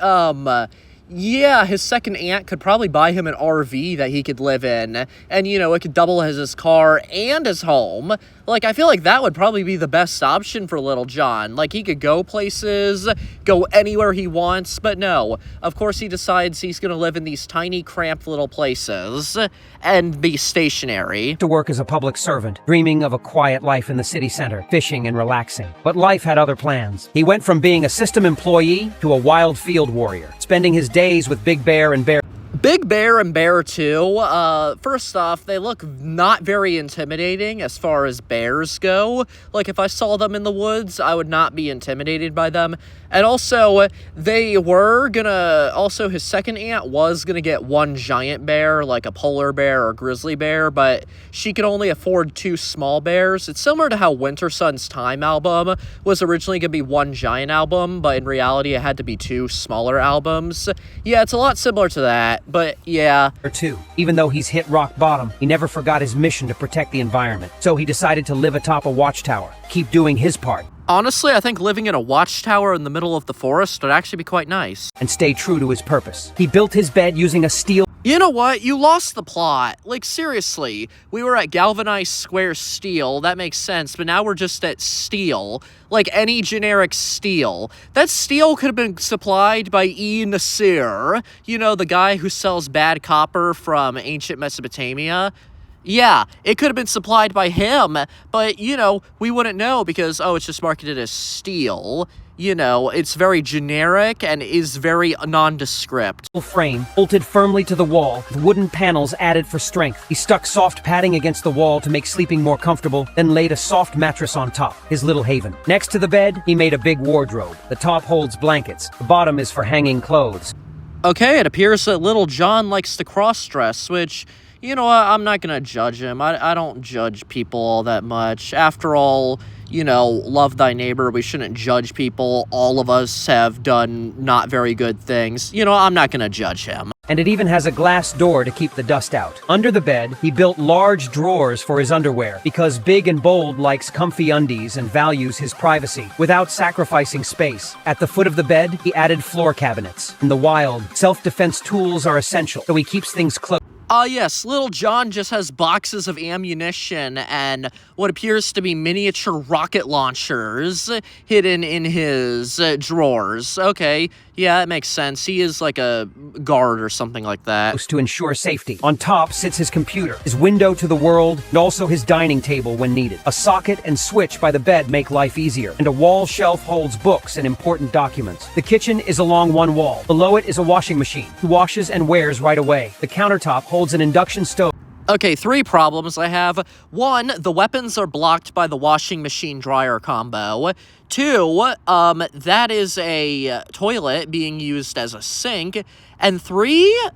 Yeah, his second aunt could probably buy him an RV that he could live in, and, it could double as his car and his home. Like, I feel like that would probably be the best option for Little John. Like, he could go places, go anywhere he wants, but no. Of course, he decides he's gonna live in these tiny, cramped little places and be stationary. To work as a public servant, dreaming of a quiet life in the city center, fishing and relaxing. But life had other plans. He went from being a system employee to a wild field warrior, spending his days with Big Bear and Bear. Big Bear and Bear 2, first off, they look not very intimidating as far as bears go. Like, if I saw them in the woods, I would not be intimidated by them. And also, his second aunt was gonna get one giant bear, like a polar bear or grizzly bear, but she could only afford 2 small bears. It's similar to how Winter Sun's Time album was originally gonna be one giant album, but in reality, it had to be 2 smaller albums. Yeah, it's a lot similar to that. But yeah. Or 2. Even though he's hit rock bottom, he never forgot his mission to protect the environment. So he decided to live atop a watchtower, keep doing his part. Honestly, I think living in a watchtower in the middle of the forest would actually be quite nice. And stay true to his purpose. He built his bed using a steel... You know what? You lost the plot. Like, seriously. We were at galvanized square steel. That makes sense. But now we're just at steel. Like any generic steel. That steel could have been supplied by E. Nasir. The guy who sells bad copper from ancient Mesopotamia. Yeah, it could have been supplied by him, but, we wouldn't know because, it's just marketed as steel. It's very generic and is very nondescript. Frame bolted firmly to the wall with wooden panels added for strength. He stuck soft padding against the wall to make sleeping more comfortable, then laid a soft mattress on top, his little haven. Next to the bed, he made a big wardrobe. The top holds blankets. The bottom is for hanging clothes. Okay, it appears that Little John likes to cross-dress, which... I'm not gonna judge him. I don't judge people all that much. After all, love thy neighbor. We shouldn't judge people. All of us have done not very good things. I'm not gonna judge him. And it even has a glass door to keep the dust out. Under the bed, he built large drawers for his underwear because Big and Bold likes comfy undies and values his privacy without sacrificing space. At the foot of the bed, he added floor cabinets. In the wild, self-defense tools are essential, so he keeps things close. Yes, Little John just has boxes of ammunition and what appears to be miniature rocket launchers hidden in his drawers. Okay, yeah, it makes sense. He is like a guard or something like that. To ensure safety. On top sits his computer, his window to the world, and also his dining table when needed. A socket and switch by the bed make life easier, and a wall shelf holds books and important documents. The kitchen is along one wall. Below it is a washing machine. He washes and wears right away. The countertop holds an induction stove. Okay, 3 problems I have. 1, the weapons are blocked by the washing machine dryer combo. 2, that is a toilet being used as a sink. And 3,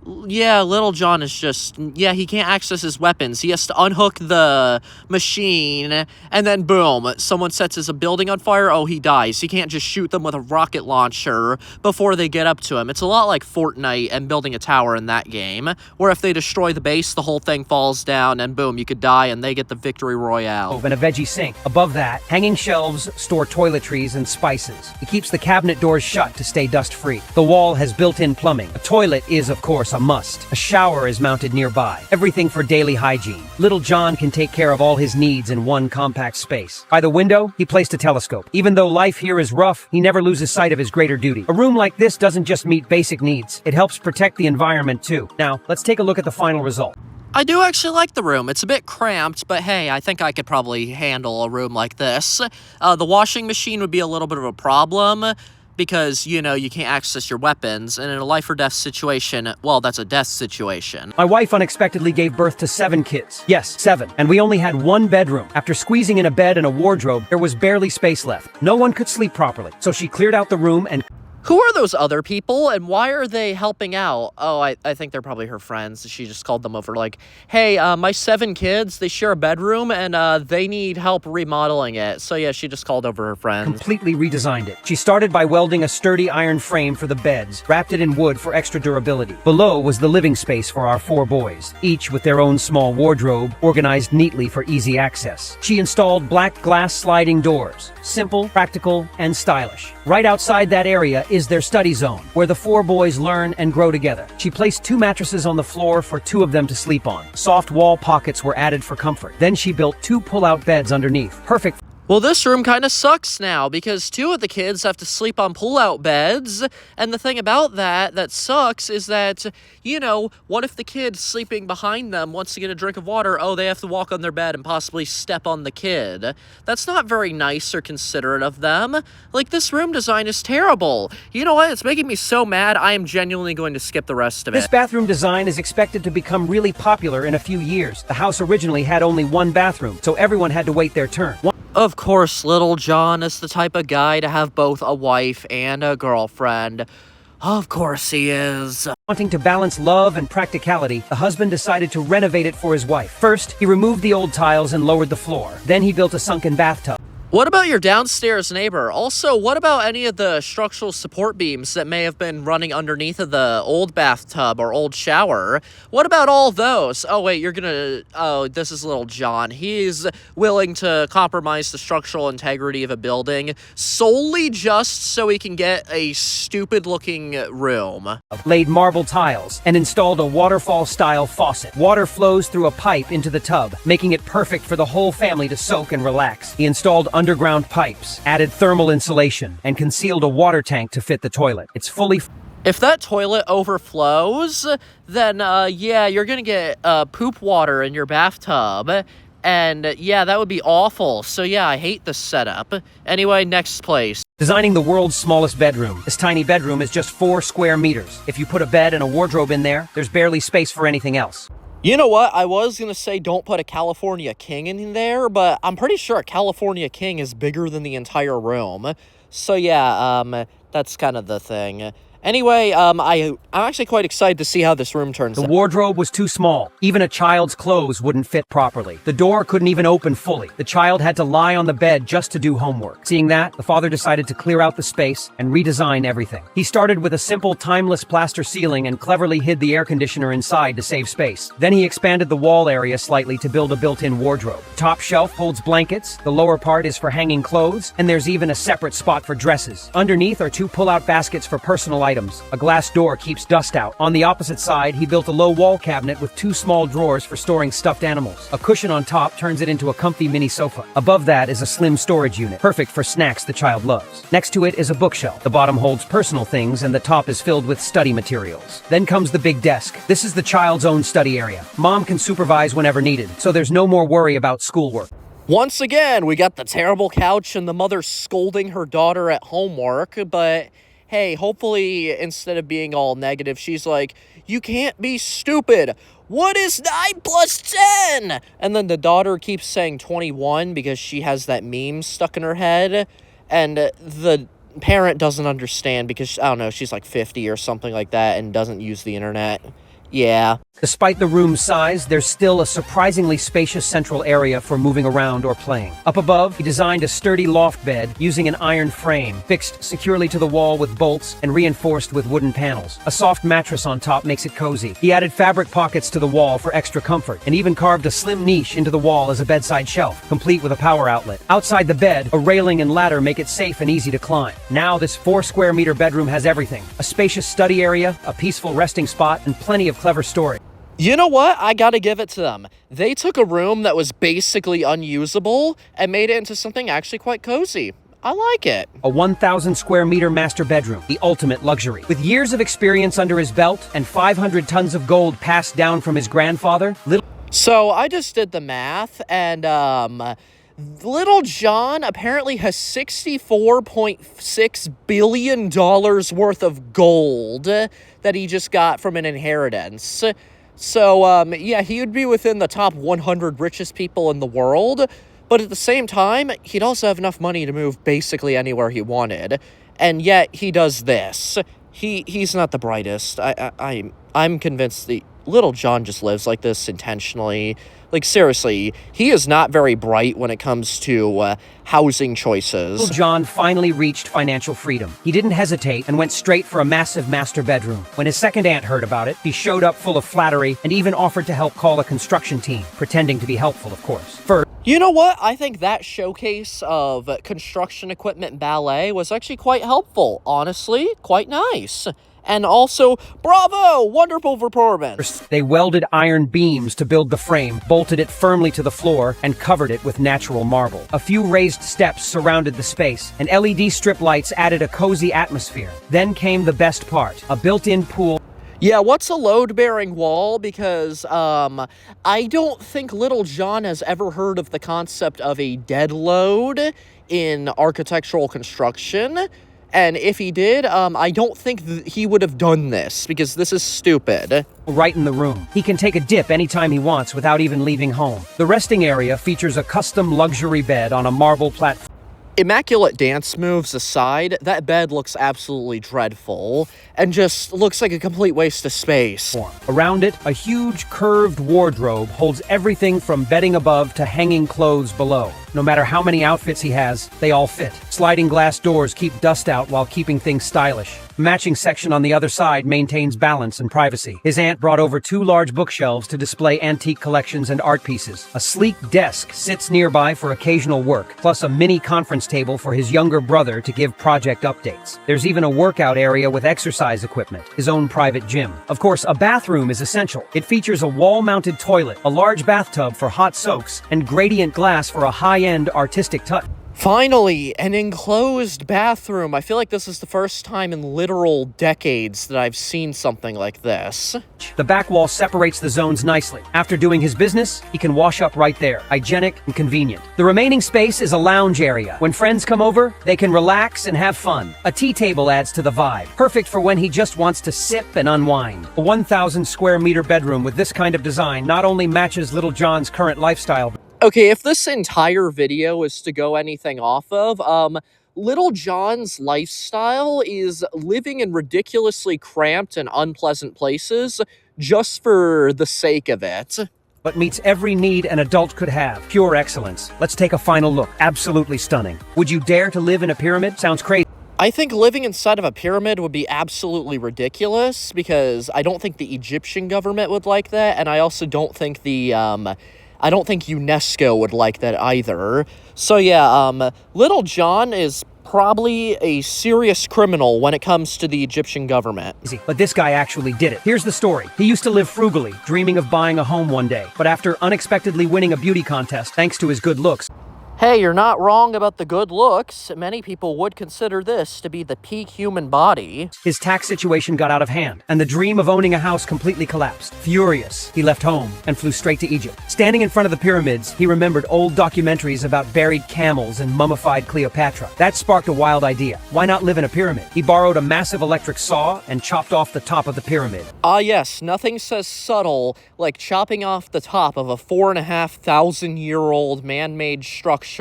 Little John is just, he can't access his weapons. He has to unhook the machine, and then boom, someone sets a building on fire, he dies. He can't just shoot them with a rocket launcher before they get up to him. It's a lot like Fortnite and building a tower in that game, where if they destroy the base, the whole thing falls down, and boom, you could die, and they get the victory royale. And a veggie sink. Above that, hanging shelves store toiletries and spices. He keeps the cabinet doors shut to stay dust-free. The wall has built-in plumbing. A toilet is, of course, a must. A shower is mounted nearby. Everything for daily hygiene. Little John can take care of all his needs in one compact space. By the window, he placed a telescope. Even though life here is rough, he never loses sight of his greater duty. A room like this doesn't just meet basic needs. It helps protect the environment too. Now, let's take a look at the final result. I do actually like the room. It's a bit cramped, but hey, I think I could probably handle a room like this. The washing machine would be a little bit of a problem, because, you can't access your weapons, and in a life or death situation, well, that's a death situation. My wife unexpectedly gave birth to 7 kids. Yes, 7. And we only had 1 bedroom. After squeezing in a bed and a wardrobe, there was barely space left. No one could sleep properly, so she cleared out the room and... Who are those other people, and why are they helping out? I think they're probably her friends. She just called them over like, hey, my 7 kids, they share a bedroom, and they need help remodeling it. So yeah, she just called over her friends. Completely redesigned it. She started by welding a sturdy iron frame for the beds, wrapped it in wood for extra durability. Below was the living space for our 4 boys, each with their own small wardrobe, organized neatly for easy access. She installed black glass sliding doors, simple, practical, and stylish. Right outside that area is their study zone, where the 4 boys learn and grow together. She placed 2 mattresses on the floor for 2 of them to sleep on. Soft wall pockets were added for comfort. Then she built 2 pull-out beds underneath, perfect. Well, this room kind of sucks now because 2 of the kids have to sleep on pull-out beds, and the thing about that sucks is that, you know, what if the kid sleeping behind them wants to get a drink of water? Oh, they have to walk on their bed and possibly step on the kid. That's not very nice or considerate of them. Like, this room design is terrible. You know what? It's making me so mad, I am genuinely going to skip the rest of it. This bathroom design is expected to become really popular in a few years. The house originally had only 1 bathroom, so everyone had to wait their turn. Of course, Little John is the type of guy to have both a wife and a girlfriend. Of course he is. Wanting to balance love and practicality, the husband decided to renovate it for his wife. First, he removed the old tiles and lowered the floor. Then he built a sunken bathtub. What about your downstairs neighbor? Also, what about any of the structural support beams that may have been running underneath of the old bathtub or old shower? What about all those? Oh, wait, oh, this is Little John. He's willing to compromise the structural integrity of a building solely just so he can get a stupid-looking room. Laid marble tiles and installed a waterfall-style faucet. Water flows through a pipe into the tub, making it perfect for the whole family to soak and relax. He installed underground pipes, added thermal insulation, and concealed a water tank to fit the toilet. It's fully... If that toilet overflows, then, yeah, you're gonna get, poop water in your bathtub. And, yeah, that would be awful. So, yeah, I hate this setup. Anyway, next place. Designing the world's smallest bedroom. This tiny bedroom is just 4 square meters. If you put a bed and a wardrobe in there, there's barely space for anything else. You know what? I was going to say don't put a California King in there, but I'm pretty sure a California King is bigger than the entire room. So yeah, that's kind of the thing. Anyway, I'm actually quite excited to see how this room turns out. The wardrobe was too small. Even a child's clothes wouldn't fit properly. The door couldn't even open fully. The child had to lie on the bed just to do homework. Seeing that, the father decided to clear out the space and redesign everything. He started with a simple timeless plaster ceiling and cleverly hid the air conditioner inside to save space. Then he expanded the wall area slightly to build a built-in wardrobe. The top shelf holds blankets, the lower part is for hanging clothes, and there's even a separate spot for dresses. Underneath are 2 pull-out baskets for personal items. A glass door keeps dust out. On the opposite side, he built a low wall cabinet with 2 small drawers for storing stuffed animals. A cushion on top turns it into a comfy mini sofa. Above that is a slim storage unit, perfect for snacks the child loves. Next to it is a bookshelf. The bottom holds personal things and the top is filled with study materials. Then comes the big desk. This is the child's own study area. Mom can supervise whenever needed, so there's no more worry about schoolwork. Once again, we got the terrible couch and the mother scolding her daughter at homework, but hey, hopefully instead of being all negative, she's like, you can't be stupid. What is 9 plus 10? And then the daughter keeps saying 21 because she has that meme stuck in her head. And the parent doesn't understand because, I don't know, she's like 50 or something like that and doesn't use the internet. Yeah. Despite the room's size, there's still a surprisingly spacious central area for moving around or playing. Up above, he designed a sturdy loft bed using an iron frame, fixed securely to the wall with bolts and reinforced with wooden panels. A soft mattress on top makes it cozy. He added fabric pockets to the wall for extra comfort, and even carved a slim niche into the wall as a bedside shelf, complete with a power outlet. Outside the bed, a railing and ladder make it safe and easy to climb. Now this 4 square meter bedroom has everything: a spacious study area, a peaceful resting spot, and plenty of clever storage. You know what? I gotta give it to them. They took a room that was basically unusable and made it into something actually quite cozy. I like it. A 1,000 square meter master bedroom, the ultimate luxury. With years of experience under his belt and 500 tons of gold passed down from his grandfather, So I just did the math, and Little John apparently has $64.6 billion worth of gold that he just got from an inheritance. So, yeah, he would be within the top 100 richest people in the world, but at the same time, he'd also have enough money to move basically anywhere he wanted, and yet he does this. He's not the brightest. I'm convinced that Little John just lives like this intentionally. Like, seriously, he is not very bright when it comes to housing choices. Little John finally reached financial freedom. He didn't hesitate and went straight for a massive master bedroom. When his second aunt heard about it, he showed up full of flattery and even offered to help call a construction team, pretending to be helpful, of course. First, you know what? I think that showcase of construction equipment and ballet was actually quite helpful. Honestly, quite nice. And also, bravo! Wonderful performance! they welded iron beams to build the frame, bolted it firmly to the floor, and covered it with natural marble. A few raised steps surrounded the space, and LED strip lights added a cozy atmosphere. Then came the best part, a built-in pool. Yeah, what's a load-bearing wall? Because, I don't think Little John has ever heard of the concept of a dead load in architectural construction. And if he did, I don't think he would have done this, because this is stupid. Right in the room. He can take a dip anytime he wants without even leaving home. The resting area features a custom luxury bed on a marble platform. Immaculate dance moves aside, that bed looks absolutely dreadful, and just looks like a complete waste of space. Around it, a huge curved wardrobe holds everything from bedding above to hanging clothes below. No matter how many outfits he has, they all fit. Sliding glass doors keep dust out while keeping things stylish. A matching section on the other side maintains balance and privacy. His aunt brought over 2 large bookshelves to display antique collections and art pieces. A sleek desk sits nearby for occasional work, plus a mini conference table for his younger brother to give project updates. There's even a workout area with exercise equipment, his own private gym. Of course, a bathroom is essential. It features a wall-mounted toilet, a large bathtub for hot soaks, and gradient glass for a high-end artistic touch. Finally, an enclosed bathroom. I feel like this is the first time in literal decades that I've seen something like this. The back wall separates the zones nicely. After doing his business, he can wash up right there, hygienic and convenient. The remaining space is a lounge area. When friends come over, they can relax and have fun. A tea table adds to the vibe, perfect for when he just wants to sip and unwind. A 1,000 square meter bedroom with this kind of design not only matches Little John's current lifestyle. Okay, if this entire video is to go anything off of, Little John's lifestyle is living in ridiculously cramped and unpleasant places just for the sake of it. But meets every need an adult could have. Pure excellence. Let's take a final look. Absolutely stunning. Would you dare to live in a pyramid? Sounds crazy. I think living inside of a pyramid would be absolutely ridiculous, because I don't think the Egyptian government would like that, and I also don't think I don't think UNESCO would like that either. So yeah, Little John is probably a serious criminal when it comes to the Egyptian government. But this guy actually did it. Here's the story. He used to live frugally, dreaming of buying a home one day. But after unexpectedly winning a beauty contest, thanks to his good looks, Hey, you're not wrong about the good looks. Many people would consider this to be the peak human body. his tax situation got out of hand, and the dream of owning a house completely collapsed. Furious, he left home and flew straight to Egypt. Standing in front of the pyramids, he remembered old documentaries about buried camels and mummified Cleopatra. That sparked a wild idea. Why not live in a pyramid? He borrowed a massive electric saw and chopped off the top of the pyramid. Ah yes, nothing says subtle like chopping off the top of a 4,500-year-old man-made structure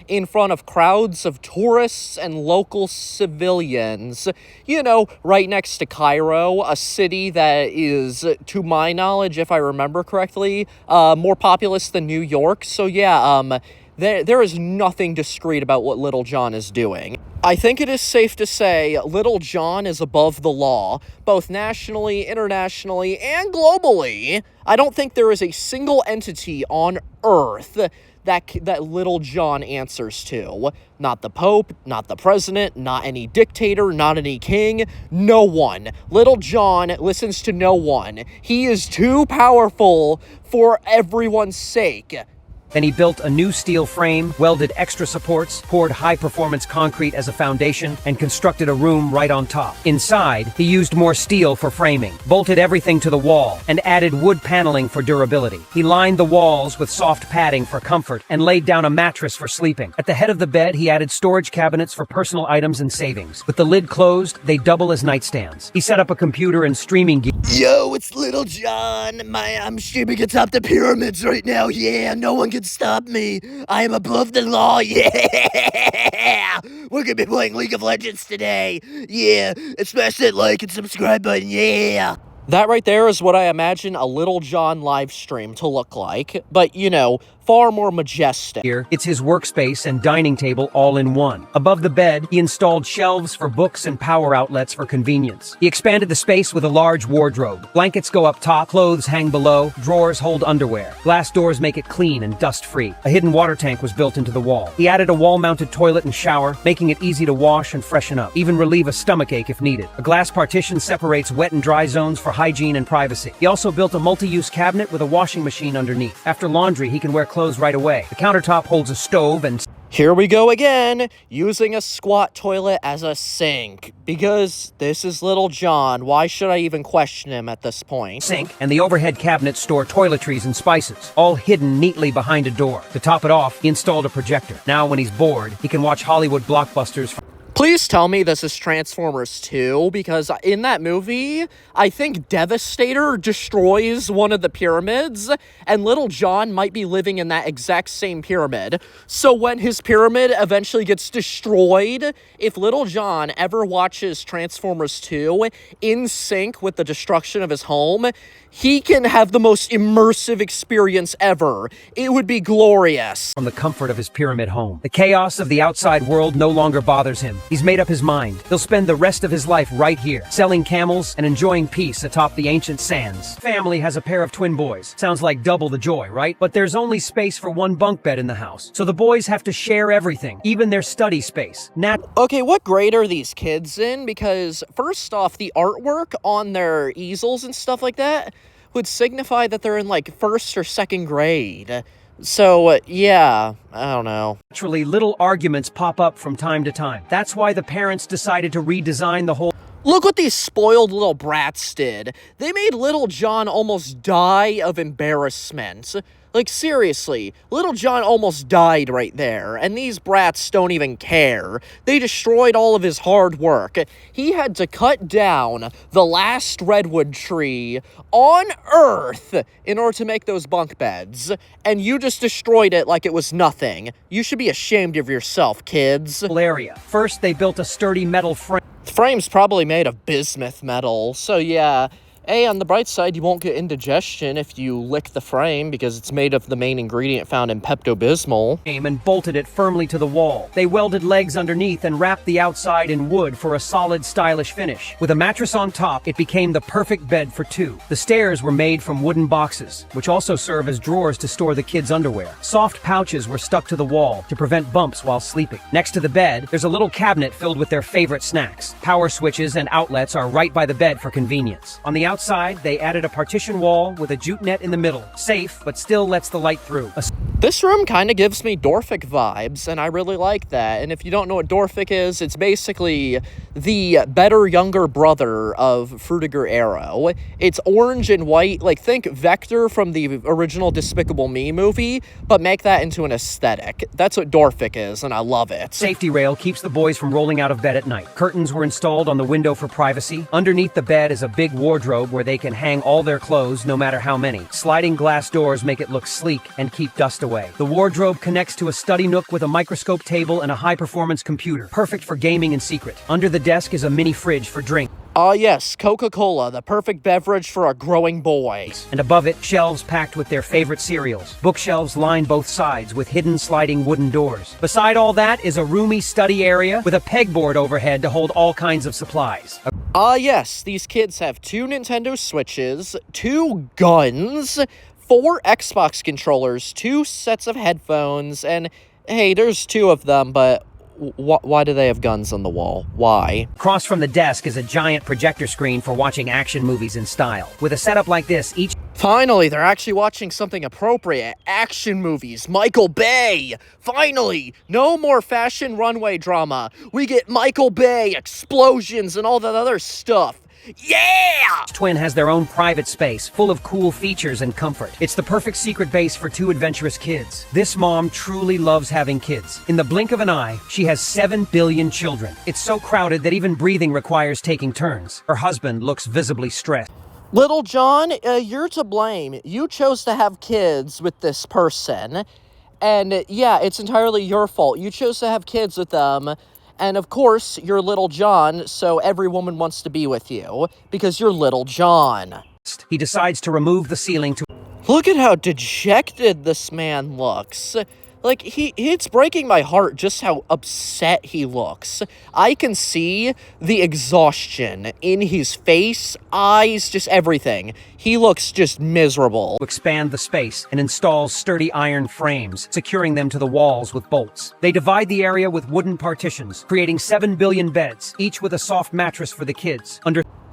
in front of crowds of tourists and local civilians. You know, right next to Cairo, a city that is, to my knowledge, if I remember correctly, more populous than New York. So yeah, there is nothing discreet about what Little John is doing. I think it is safe to say Little John is above the law, both nationally, internationally, and globally. I don't think there is a single entity on Earth that Little John answers to. Not the Pope, not the President, not any dictator, not any king, no one. Little John listens to no one. He is too powerful for everyone's sake. Then he built a new steel frame, welded extra supports, poured high-performance concrete as a foundation, and constructed a room right on top. Inside, he used more steel for framing, bolted everything to the wall, and added wood paneling for durability. He lined the walls with soft padding for comfort, and laid down a mattress for sleeping. At the head of the bed, he added storage cabinets for personal items and savings. With the lid closed, they double as nightstands. He set up a computer and streaming gear. Yo, it's Little John. I'm streaming atop the pyramids right now. Yeah, no one can stop me. I am above the law. Yeah, we're gonna be playing League of Legends today. Yeah, and smash that like and subscribe button. Yeah. That right there is what I imagine a Little John live stream to look like, but, you know, far more majestic. Here, it's his workspace and dining table all in one. Above the bed, he installed shelves for books and power outlets for convenience. He expanded the space with a large wardrobe. Blankets go up top, clothes hang below, drawers hold underwear. Glass doors make it clean and dust-free. A hidden water tank was built into the wall. He added a wall-mounted toilet and shower, making it easy to wash and freshen up, even relieve a stomachache if needed. A glass partition separates wet and dry zones for hygiene and privacy. He also built a multi-use cabinet with a washing machine underneath. After laundry, he can wear clothes right away. The countertop holds a stove and... Here we go again, using a squat toilet as a sink. Because this is Little John, why should I even question him at this point? Sink, and the overhead cabinets store toiletries and spices, all hidden neatly behind a door. To top it off, he installed a projector. Now when he's bored, he can watch Hollywood blockbusters. Please tell me this is Transformers 2, because in that movie, I think Devastator destroys one of the pyramids, and Little John might be living in that exact same pyramid. So when his pyramid eventually gets destroyed, if Little John ever watches Transformers 2 in sync with the destruction of his home, he can have the most immersive experience ever. It would be glorious. From the comfort of his pyramid home. The chaos of the outside world no longer bothers him. He's made up his mind. He'll spend the rest of his life right here, selling camels and enjoying peace atop the ancient sands. Family has a pair of twin boys. Sounds like double the joy, right? But there's only space for one bunk bed in the house, so the boys have to share everything, even their study space. Okay, what grade are these kids in? Because first off, the artwork on their easels and stuff like that would signify that they're in like first or second grade. So, yeah, I don't know. Naturally, little arguments pop up from time to time. That's why the parents decided to redesign the whole... Look what these spoiled little brats did. They made Little John almost die of embarrassment. Like, seriously, Little John almost died right there, and these brats don't even care. They destroyed all of his hard work. He had to cut down the last redwood tree on Earth in order to make those bunk beds, and you just destroyed it like it was nothing. You should be ashamed of yourself, kids. Area. First, they built a sturdy metal frame. The frame's probably made of bismuth metal, so yeah. Hey, on the bright side, you won't get indigestion if you lick the frame because it's made of the main ingredient found in Pepto-Bismol. And bolted it firmly to the wall. They welded legs underneath and wrapped the outside in wood for a solid, stylish finish. With a mattress on top, it became the perfect bed for two. The stairs were made from wooden boxes, which also serve as drawers to store the kids' underwear. Soft pouches were stuck to the wall to prevent bumps while sleeping. Next to the bed, there's a little cabinet filled with their favorite snacks. Power switches and outlets are right by the bed for convenience. On the outside, they added a partition wall with a jute net in the middle. Safe, but still lets the light through. This room kind of gives me Dorfic vibes, and I really like that. And if you don't know what Dorfic is, it's basically the better younger brother of Fruitiger Arrow. It's orange and white, like think Vector from the original Despicable Me movie, but make that into an aesthetic. That's what Dorfic is, and I love it. Safety rail keeps the boys from rolling out of bed at night. Curtains were installed on the window for privacy. Underneath the bed is a big wardrobe where they can hang all their clothes, no matter how many. Sliding glass doors make it look sleek and keep dust away. The wardrobe connects to a study nook with a microscope table and a high-performance computer, perfect for gaming in secret. Under the desk is a mini fridge for drinks. Yes, Coca-Cola, the perfect beverage for a growing boy. And above it, shelves packed with their favorite cereals. Bookshelves line both sides with hidden sliding wooden doors. Beside all that is a roomy study area with a pegboard overhead to hold all kinds of supplies. Yes, these kids have 2 Nintendo Switches, 2 guns, 4 Xbox controllers, 2 sets of headphones, and hey, there's 2 of them, but why do they have guns on the wall? Why? Across from the desk is a giant projector screen for watching action movies in style. With a setup like this, each... Finally, they're actually watching something appropriate. Action movies. Michael Bay. Finally, no more fashion runway drama. We get Michael Bay, explosions, and all that other stuff. Yeah! Each twin has their own private space, full of cool features and comfort. It's the perfect secret base for 2 adventurous kids. This mom truly loves having kids. In the blink of an eye, she has 7 billion children. It's so crowded that even breathing requires taking turns. Her husband looks visibly stressed. Little John, you're to blame. You chose to have kids with this person. And yeah, it's entirely your fault. You chose to have kids with them. And of course, you're Little John, so every woman wants to be with you, because you're Little John. He decides to remove the ceiling to... Look at how dejected this man looks. Like, it's breaking my heart just how upset he looks. I can see the exhaustion in his face, eyes, just everything. He looks just miserable. Expand the space and installs sturdy iron frames, securing them to the walls with bolts. They divide the area with wooden partitions, creating 7 billion beds, each with a soft mattress for the kids.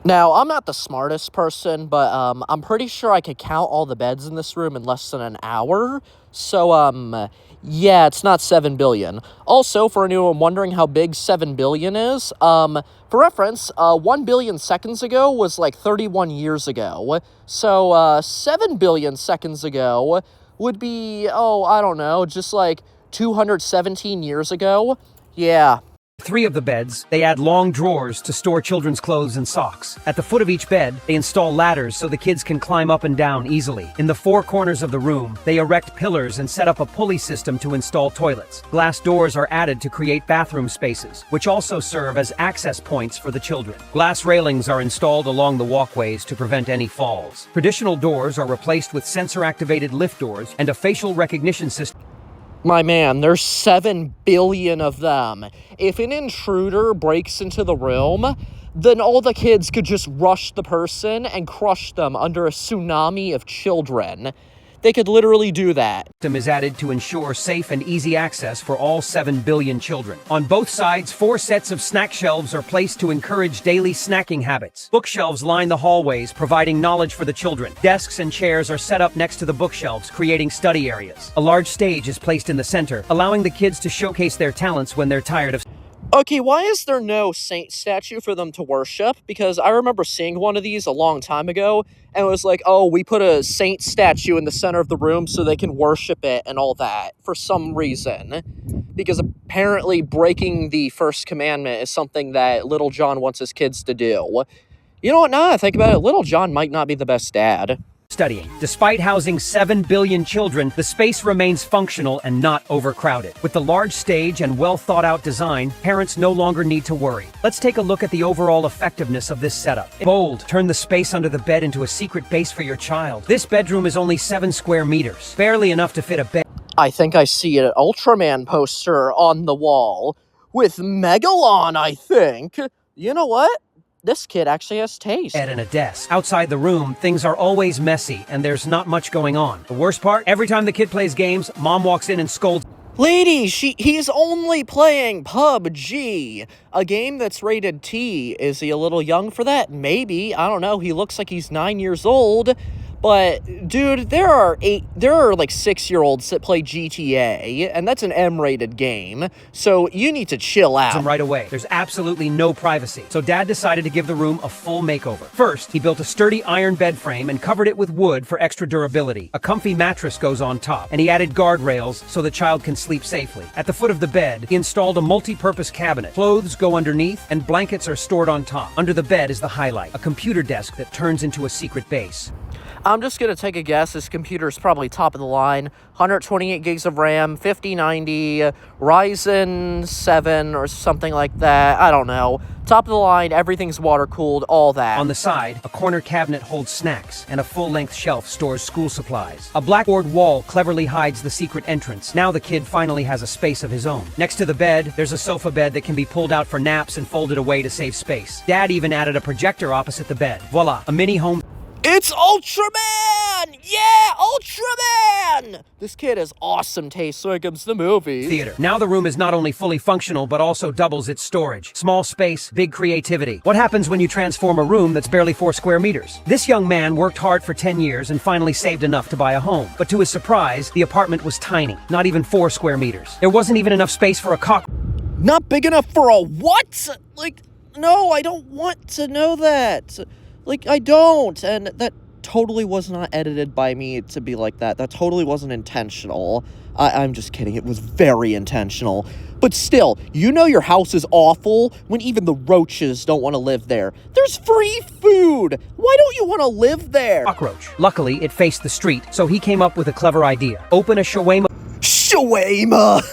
Now, I'm not the smartest person, but I'm pretty sure I could count all the beds in this room in less than an hour. So, yeah, it's not 7 billion. Also, for anyone wondering how big 7 billion is, for reference, 1 billion seconds ago was like 31 years ago. So, 7 billion seconds ago would be, I don't know, just like 217 years ago. Yeah. 3 of the beds, they add long drawers to store children's clothes and socks. At the foot of each bed, they install ladders so the kids can climb up and down easily. In the 4 corners of the room, they erect pillars and set up a pulley system to install toilets. Glass doors are added to create bathroom spaces, which also serve as access points for the children. Glass railings are installed along the walkways to prevent any falls. Traditional doors are replaced with sensor-activated lift doors and a facial recognition system. My man, there's 7 billion of them. If an intruder breaks into the room, then all the kids could just rush the person and crush them under a tsunami of children. They could literally do that. Is added to ensure safe and easy access for all 7 billion children. On both sides, 4 sets of snack shelves are placed to encourage daily snacking habits. Bookshelves line the hallways, providing knowledge for the children. Desks and chairs are set up next to the bookshelves, creating study areas. A large stage is placed in the center, allowing the kids to showcase their talents when they're tired of... Okay, why is there no saint statue for them to worship? Because I remember seeing one of these a long time ago, and it was like, oh, we put a saint statue in the center of the room so they can worship it and all that, for some reason. Because apparently breaking the first commandment is something that Little John wants his kids to do. You know what, now that I think about it, Little John might not be the best dad. Studying. Despite housing 7 billion children, the space remains functional and not overcrowded. With the large stage and well-thought-out design, parents no longer need to worry. Let's take a look at the overall effectiveness of this setup. Bold. Turn the space under the bed into a secret base for your child. This bedroom is only 7 square meters, barely enough to fit a bed. I think I see an Ultraman poster on the wall. With Megalon, I think. You know what? This kid actually has taste. Bed and a desk. Outside the room, things are always messy, and there's not much going on. The worst part? Every time the kid plays games, mom walks in and scolds. Lady, he's only playing PUBG, a game that's rated T. Is he a little young for that? Maybe. I don't know. He looks like he's 9 years old. But, dude, there are like 6-year-olds that play GTA, and that's an M-rated game, so you need to chill out. Right away. There's absolutely no privacy, so Dad decided to give the room a full makeover. First, he built a sturdy iron bed frame and covered it with wood for extra durability. A comfy mattress goes on top, and he added guardrails so the child can sleep safely. At the foot of the bed, he installed a multi-purpose cabinet. Clothes go underneath, and blankets are stored on top. Under the bed is the highlight, a computer desk that turns into a secret base. I'm just going to take a guess. This computer is probably top of the line. 128 gigs of RAM, 5090, Ryzen 7 or something like that. I don't know. Top of the line, everything's water-cooled, all that. On the side, a corner cabinet holds snacks, and a full-length shelf stores school supplies. A blackboard wall cleverly hides the secret entrance. Now the kid finally has a space of his own. Next to the bed, there's a sofa bed that can be pulled out for naps and folded away to save space. Dad even added a projector opposite the bed. Voila, a mini home... It's Ultraman! Yeah, Ultraman! This kid has awesome taste when it comes to movies. Theater. Now the room is not only fully functional, but also doubles its storage. Small space, big creativity. What happens when you transform a room that's barely 4 square meters? This young man worked hard for 10 years and finally saved enough to buy a home. But to his surprise, the apartment was tiny, not even 4 square meters. There wasn't even enough space for a cock. Not big enough for a what? Like, no, I don't want to know that. Like, I don't, and that totally was not edited by me to be like that. That totally wasn't intentional. I'm just kidding. It was very intentional. But still, you know your house is awful when even the roaches don't want to live there. There's free food! Why don't you want to live there? Cockroach. Luckily, it faced the street, so he came up with a clever idea. Open a shawarma... Shawarma!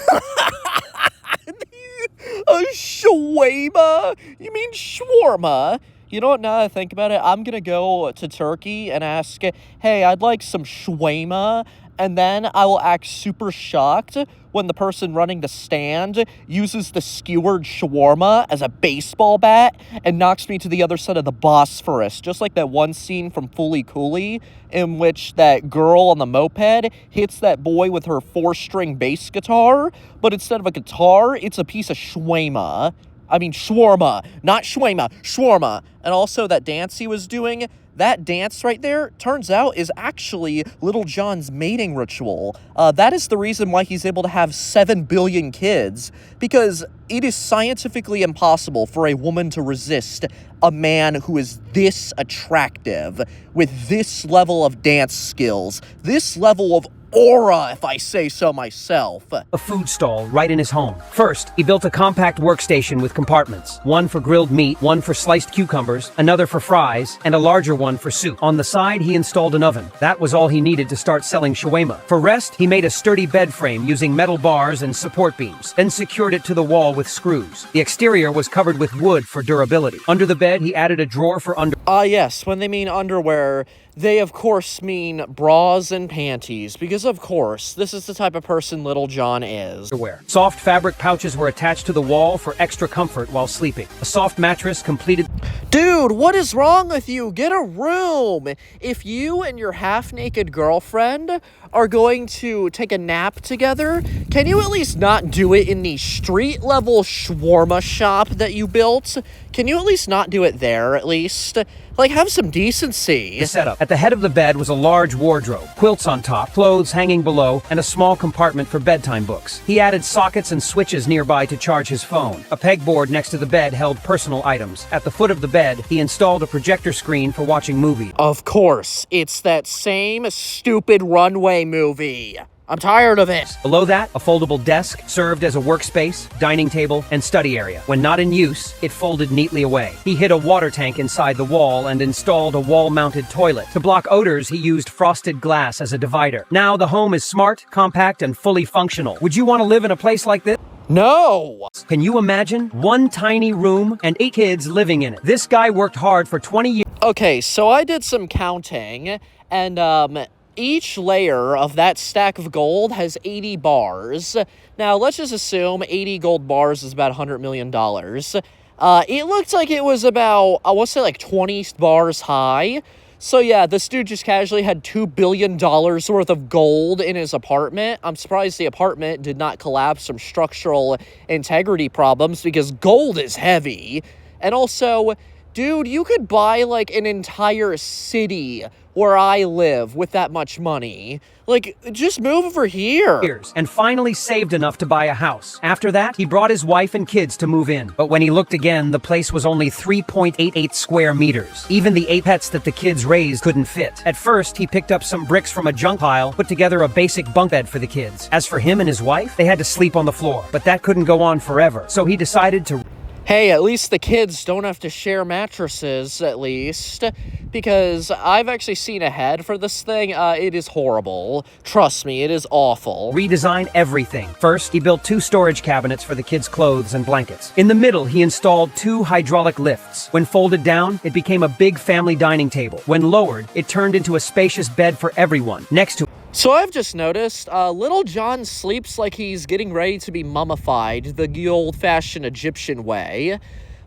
Shawarma? You mean shawarma? You know what, now that I think about it, I'm gonna go to Turkey and ask, hey, I'd like some shawarma, and then I will act super shocked when the person running the stand uses the skewered shawarma as a baseball bat and knocks me to the other side of the Bosphorus, just like that one scene from Fooly Cooley in which that girl on the moped hits that boy with her 4-string bass guitar, but instead of a guitar, it's a piece of shawarma. I mean, shawarma, not shawarma, shawarma. And also that dance he was doing, that dance right there, turns out, is actually Little John's mating ritual. That is the reason why he's able to have 7 billion kids, because it is scientifically impossible for a woman to resist a man who is this attractive, with this level of dance skills, this level of aura, if I say so myself. A food stall right in his home. First, he built a compact workstation with compartments. One for grilled meat, one for sliced cucumbers, another for fries, and a larger one for soup. On the side, he installed an oven. That was all he needed to start selling shawarma. For rest, he made a sturdy bed frame using metal bars and support beams, then secured it to the wall with screws. The exterior was covered with wood for durability. Under the bed, he added a drawer for Yes, when they mean underwear, they of course mean bras and panties, because of course, this is the type of person Little John is. underwear. Soft fabric pouches were attached to the wall for extra comfort while sleeping. A soft mattress completed. Dude, what is wrong with you? Get a room! If you and your half-naked girlfriend are going to take a nap together, can you at least not do it in the street-level shawarma shop that you built? Can you at least not do it there, at least? Like, have some decency. The setup. At the head of the bed was a large wardrobe, quilts on top, clothes hanging below, and a small compartment for bedtime books. He added sockets and switches nearby to charge his phone. A pegboard next to the bed held personal items. At the foot of the bed, he installed a projector screen for watching movies. Of course, it's that same stupid runway movie. I'm tired of it. Below that, a foldable desk served as a workspace, dining table, and study area. When not in use, it folded neatly away. He hid a water tank inside the wall and installed a wall-mounted toilet. To block odors, he used frosted glass as a divider. Now the home is smart, compact, and fully functional. Would you want to live in a place like this? No! Can you imagine? One tiny room and 8 kids living in it. This guy worked hard for 20 years. Okay, so I did some counting, and, each layer of that stack of gold has 80 bars. Now, let's just assume 80 gold bars is about $100 million. It looked like it was about, I want to say like 20 bars high. So yeah, this dude just casually had $2 billion worth of gold in his apartment. I'm surprised the apartment did not collapse from structural integrity problems, because gold is heavy. And also, dude, you could buy like an entire city where I live with that much money. Like, just move over here. And finally saved enough to buy a house. After that, he brought his wife and kids to move in. But when he looked again, the place was only 3.88 square meters. Even the 8 pets that the kids raised couldn't fit. At first, he picked up some bricks from a junk pile, put together a basic bunk bed for the kids. As for him and his wife, they had to sleep on the floor. But that couldn't go on forever. So he decided to... Hey, at least the kids don't have to share mattresses, at least. Because I've actually seen ahead for this thing. It is horrible. Trust me, it is awful. Redesign everything. First, he built 2 storage cabinets for the kids' clothes and blankets. In the middle, he installed 2 hydraulic lifts. When folded down, it became a big family dining table. When lowered, it turned into a spacious bed for everyone. Next to... So I've just noticed, Little John sleeps like he's getting ready to be mummified the old-fashioned Egyptian way.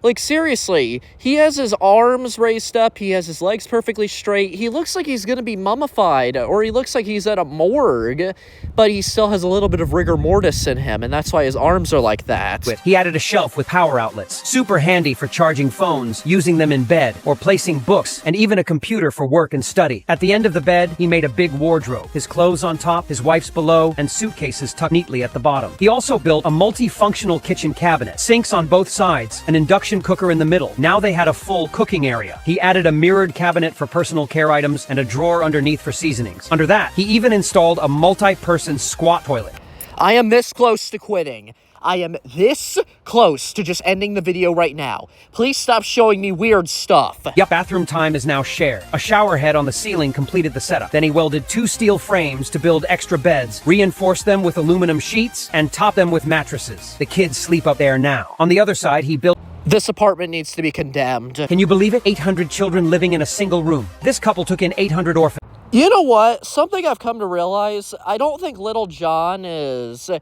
Like, seriously, he has his arms raised up, he has his legs perfectly straight, he looks like he's gonna be mummified, or he looks like he's at a morgue, but he still has a little bit of rigor mortis in him, and that's why his arms are like that. He added a shelf with power outlets, super handy for charging phones, using them in bed, or placing books, and even a computer for work and study. At the end of the bed, he made a big wardrobe, his clothes on top, his wife's below, and suitcases tucked neatly at the bottom. He also built a multifunctional kitchen cabinet, sinks on both sides, an induction cooker in the middle. Now they had a full cooking area. He added a mirrored cabinet for personal care items and a drawer underneath for seasonings. Under that, he even installed a multi-person squat toilet. I am this close to quitting. I am this close to just ending the video right now. Please stop showing me weird stuff. Yup, bathroom time is now shared. A shower head on the ceiling completed the setup. Then he welded 2 steel frames to build extra beds, reinforced them with aluminum sheets, and topped them with mattresses. The kids sleep up there now. On the other side, he built... This apartment needs to be condemned. Can you believe it? 800 children living in a single room. This couple took in 800 orphans. You know what? Something I've come to realize, I don't think little John is, I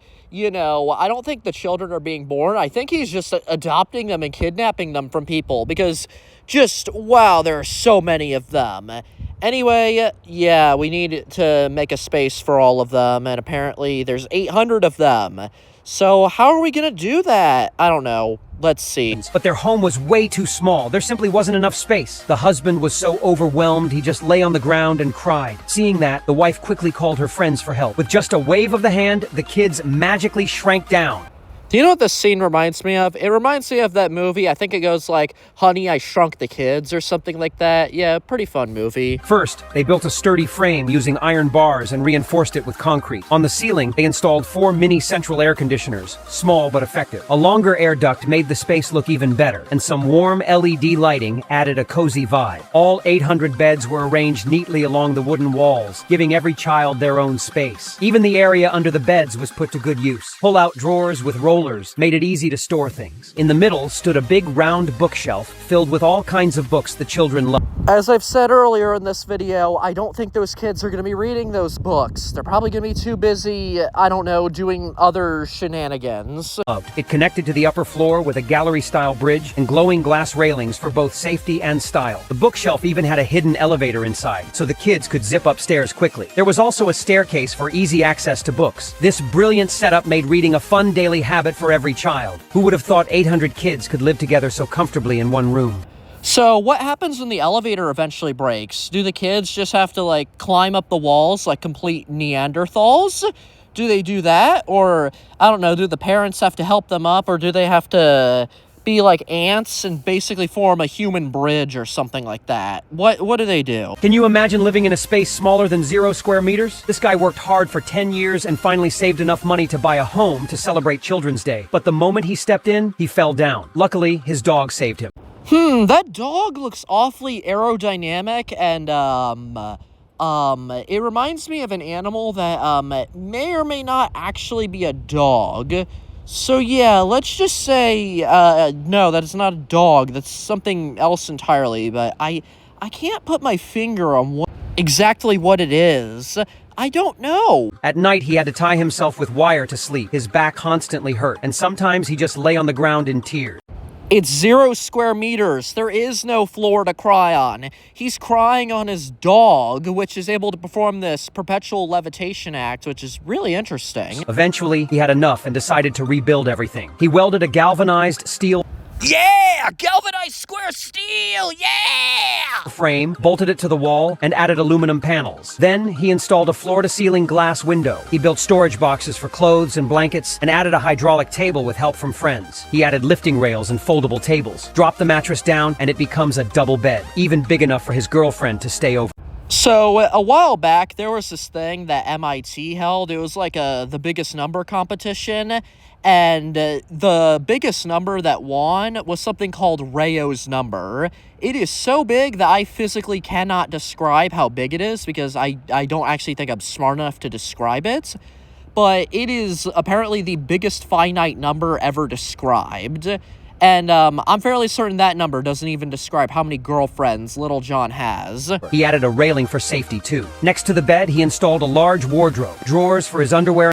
don't think the children are being born. I think he's just adopting them and kidnapping them from people because wow, there are so many of them. Anyway, yeah, we need to make a space for all of them, and apparently there's 800 of them. So how are we gonna do that? I don't know. Let's see. But their home was way too small. There simply wasn't enough space. The husband was so overwhelmed, he just lay on the ground and cried. Seeing that, the wife quickly called her friends for help. With just a wave of the hand, the kids magically shrank down. Do you know what this scene reminds me of? It reminds me of that movie. I think it goes like, Honey, I Shrunk the Kids or something like that. Yeah, pretty fun movie. First, they built a sturdy frame using iron bars and reinforced it with concrete. On the ceiling, they installed 4 mini central air conditioners, small but effective. A longer air duct made the space look even better, and some warm LED lighting added a cozy vibe. All 800 beds were arranged neatly along the wooden walls, giving every child their own space. Even the area under the beds was put to good use. Pull-out drawers with rollers made it easy to store things. In the middle stood a big round bookshelf filled with all kinds of books the children loved. As I've said earlier in this video, I don't think those kids are going to be reading those books. They're probably going to be too busy, I don't know, doing other shenanigans. It connected to the upper floor with a gallery-style bridge and glowing glass railings for both safety and style. The bookshelf even had a hidden elevator inside, so the kids could zip upstairs quickly. There was also a staircase for easy access to books. This brilliant setup made reading a fun daily habit for every child. Who would have thought 800 kids could live together so comfortably in one room? So what happens when the elevator eventually breaks? Do the kids just have to, climb up the walls like complete Neanderthals? Do they do that? Or, I don't know, do the parents have to help them up? Or do they have to be like ants and basically form a human bridge or something like that? What do they do? Can you imagine living in a space smaller than 0 square meters? This guy worked hard for 10 years and finally saved enough money to buy a home to celebrate Children's Day. But the moment he stepped in, he fell down. Luckily, his dog saved him. That dog looks awfully aerodynamic and, it reminds me of an animal that, may or may not actually be a dog. So yeah, let's just say, no, that is not a dog. That's something else entirely, but I can't put my finger on exactly what it is. I don't know. At night, he had to tie himself with wire to sleep. His back constantly hurt, and sometimes he just lay on the ground in tears. It's 0 square meters. There is no floor to cry on. He's crying on his dog, which is able to perform this perpetual levitation act, which is really interesting. Eventually, he had enough and decided to rebuild everything. He welded a galvanized steel Yeah! Galvanized square steel! Yeah! frame, bolted it to the wall, and added aluminum panels. Then, he installed a floor-to-ceiling glass window. He built storage boxes for clothes and blankets, and added a hydraulic table with help from friends. He added lifting rails and foldable tables. Drop the mattress down, and it becomes a double bed, even big enough for his girlfriend to stay over. So, a while back, there was this thing that MIT held. It was like the biggest number competition, and the biggest number that won was something called Rayo's number. It is so big that I physically cannot describe how big it is because I don't actually think I'm smart enough to describe it. But it is apparently the biggest finite number ever described. And I'm fairly certain that number doesn't even describe how many girlfriends Little John has. He added a railing for safety, too. Next to the bed, he installed a large wardrobe, drawers for his underwear,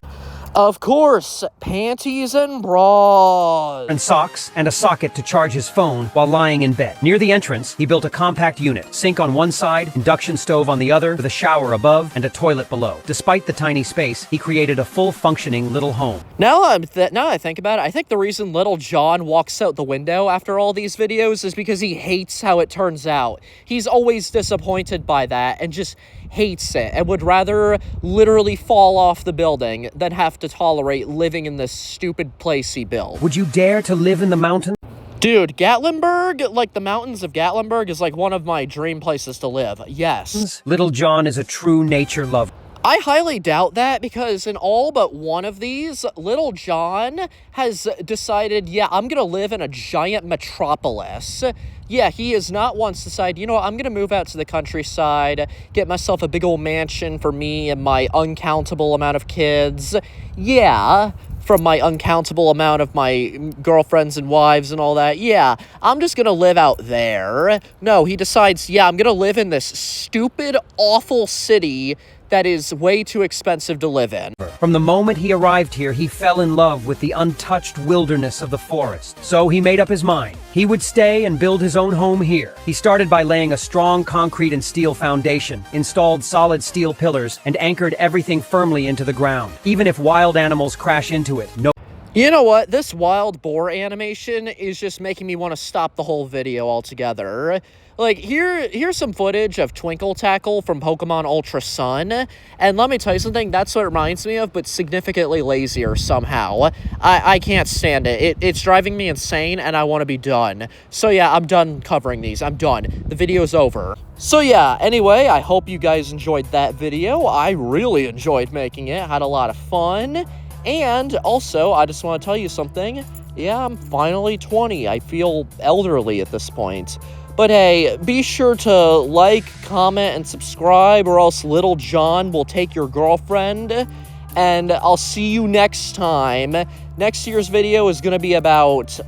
Of course, panties and bras. and socks, and a socket to charge his phone while lying in bed. Near the entrance, he built a compact unit, sink on one side, induction stove on the other, with a shower above and a toilet below. Despite the tiny space, he created a full-functioning little home. Now I think about it, I think the reason Little John walks out the window after all these videos is because he hates how it turns out. He's always disappointed by that and just hates it and would rather literally fall off the building than have to tolerate living in this stupid place he built. Would you dare to live in the mountains? Dude, Gatlinburg, like the mountains of Gatlinburg, is like one of my dream places to live. Yes. Little John is a true nature lover. I highly doubt that, because in all but one of these, Little John has decided, yeah, I'm gonna live in a giant metropolis. Yeah, he has not once decided, you know what, I'm gonna move out to the countryside, get myself a big old mansion for me and my uncountable amount of kids. Yeah, from my uncountable amount of my girlfriends and wives and all that. Yeah, I'm just gonna live out there. No, he decides, yeah, I'm gonna live in this stupid, awful city that is way too expensive to live in. From the moment he arrived here, he fell in love with the untouched wilderness of the forest. So he made up his mind. He would stay and build his own home here. He started by laying a strong concrete and steel foundation, installed solid steel pillars, and anchored everything firmly into the ground. Even if wild animals crash into it, no. You know what? This wild boar animation is just making me want to stop the whole video altogether. Like, here's some footage of Twinkle Tackle from Pokemon Ultra Sun, and let me tell you something, that's what it reminds me of, but significantly lazier somehow. I can't stand it. It's driving me insane, and I want to be done. So yeah, I'm done covering these. I'm done. The video's over. So yeah, anyway, I hope you guys enjoyed that video. I really enjoyed making it. Had a lot of fun. And also, I just want to tell you something. Yeah, I'm finally 20. I feel elderly at this point. But hey, be sure to like, comment, and subscribe, or else Little John will take your girlfriend. And I'll see you next time. Next year's video is gonna be about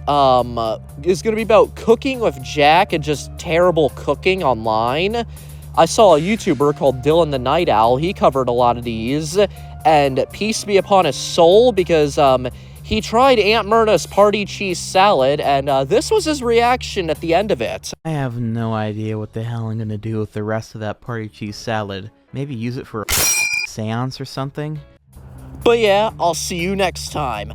cooking with Jack and just terrible cooking online. I saw a YouTuber called Dylan the Night Owl. He covered a lot of these. And peace be upon his soul, because he tried Aunt Myrna's party cheese salad, and this was his reaction at the end of it. I have no idea what the hell I'm gonna do with the rest of that party cheese salad. Maybe use it for a seance or something? But yeah, I'll see you next time.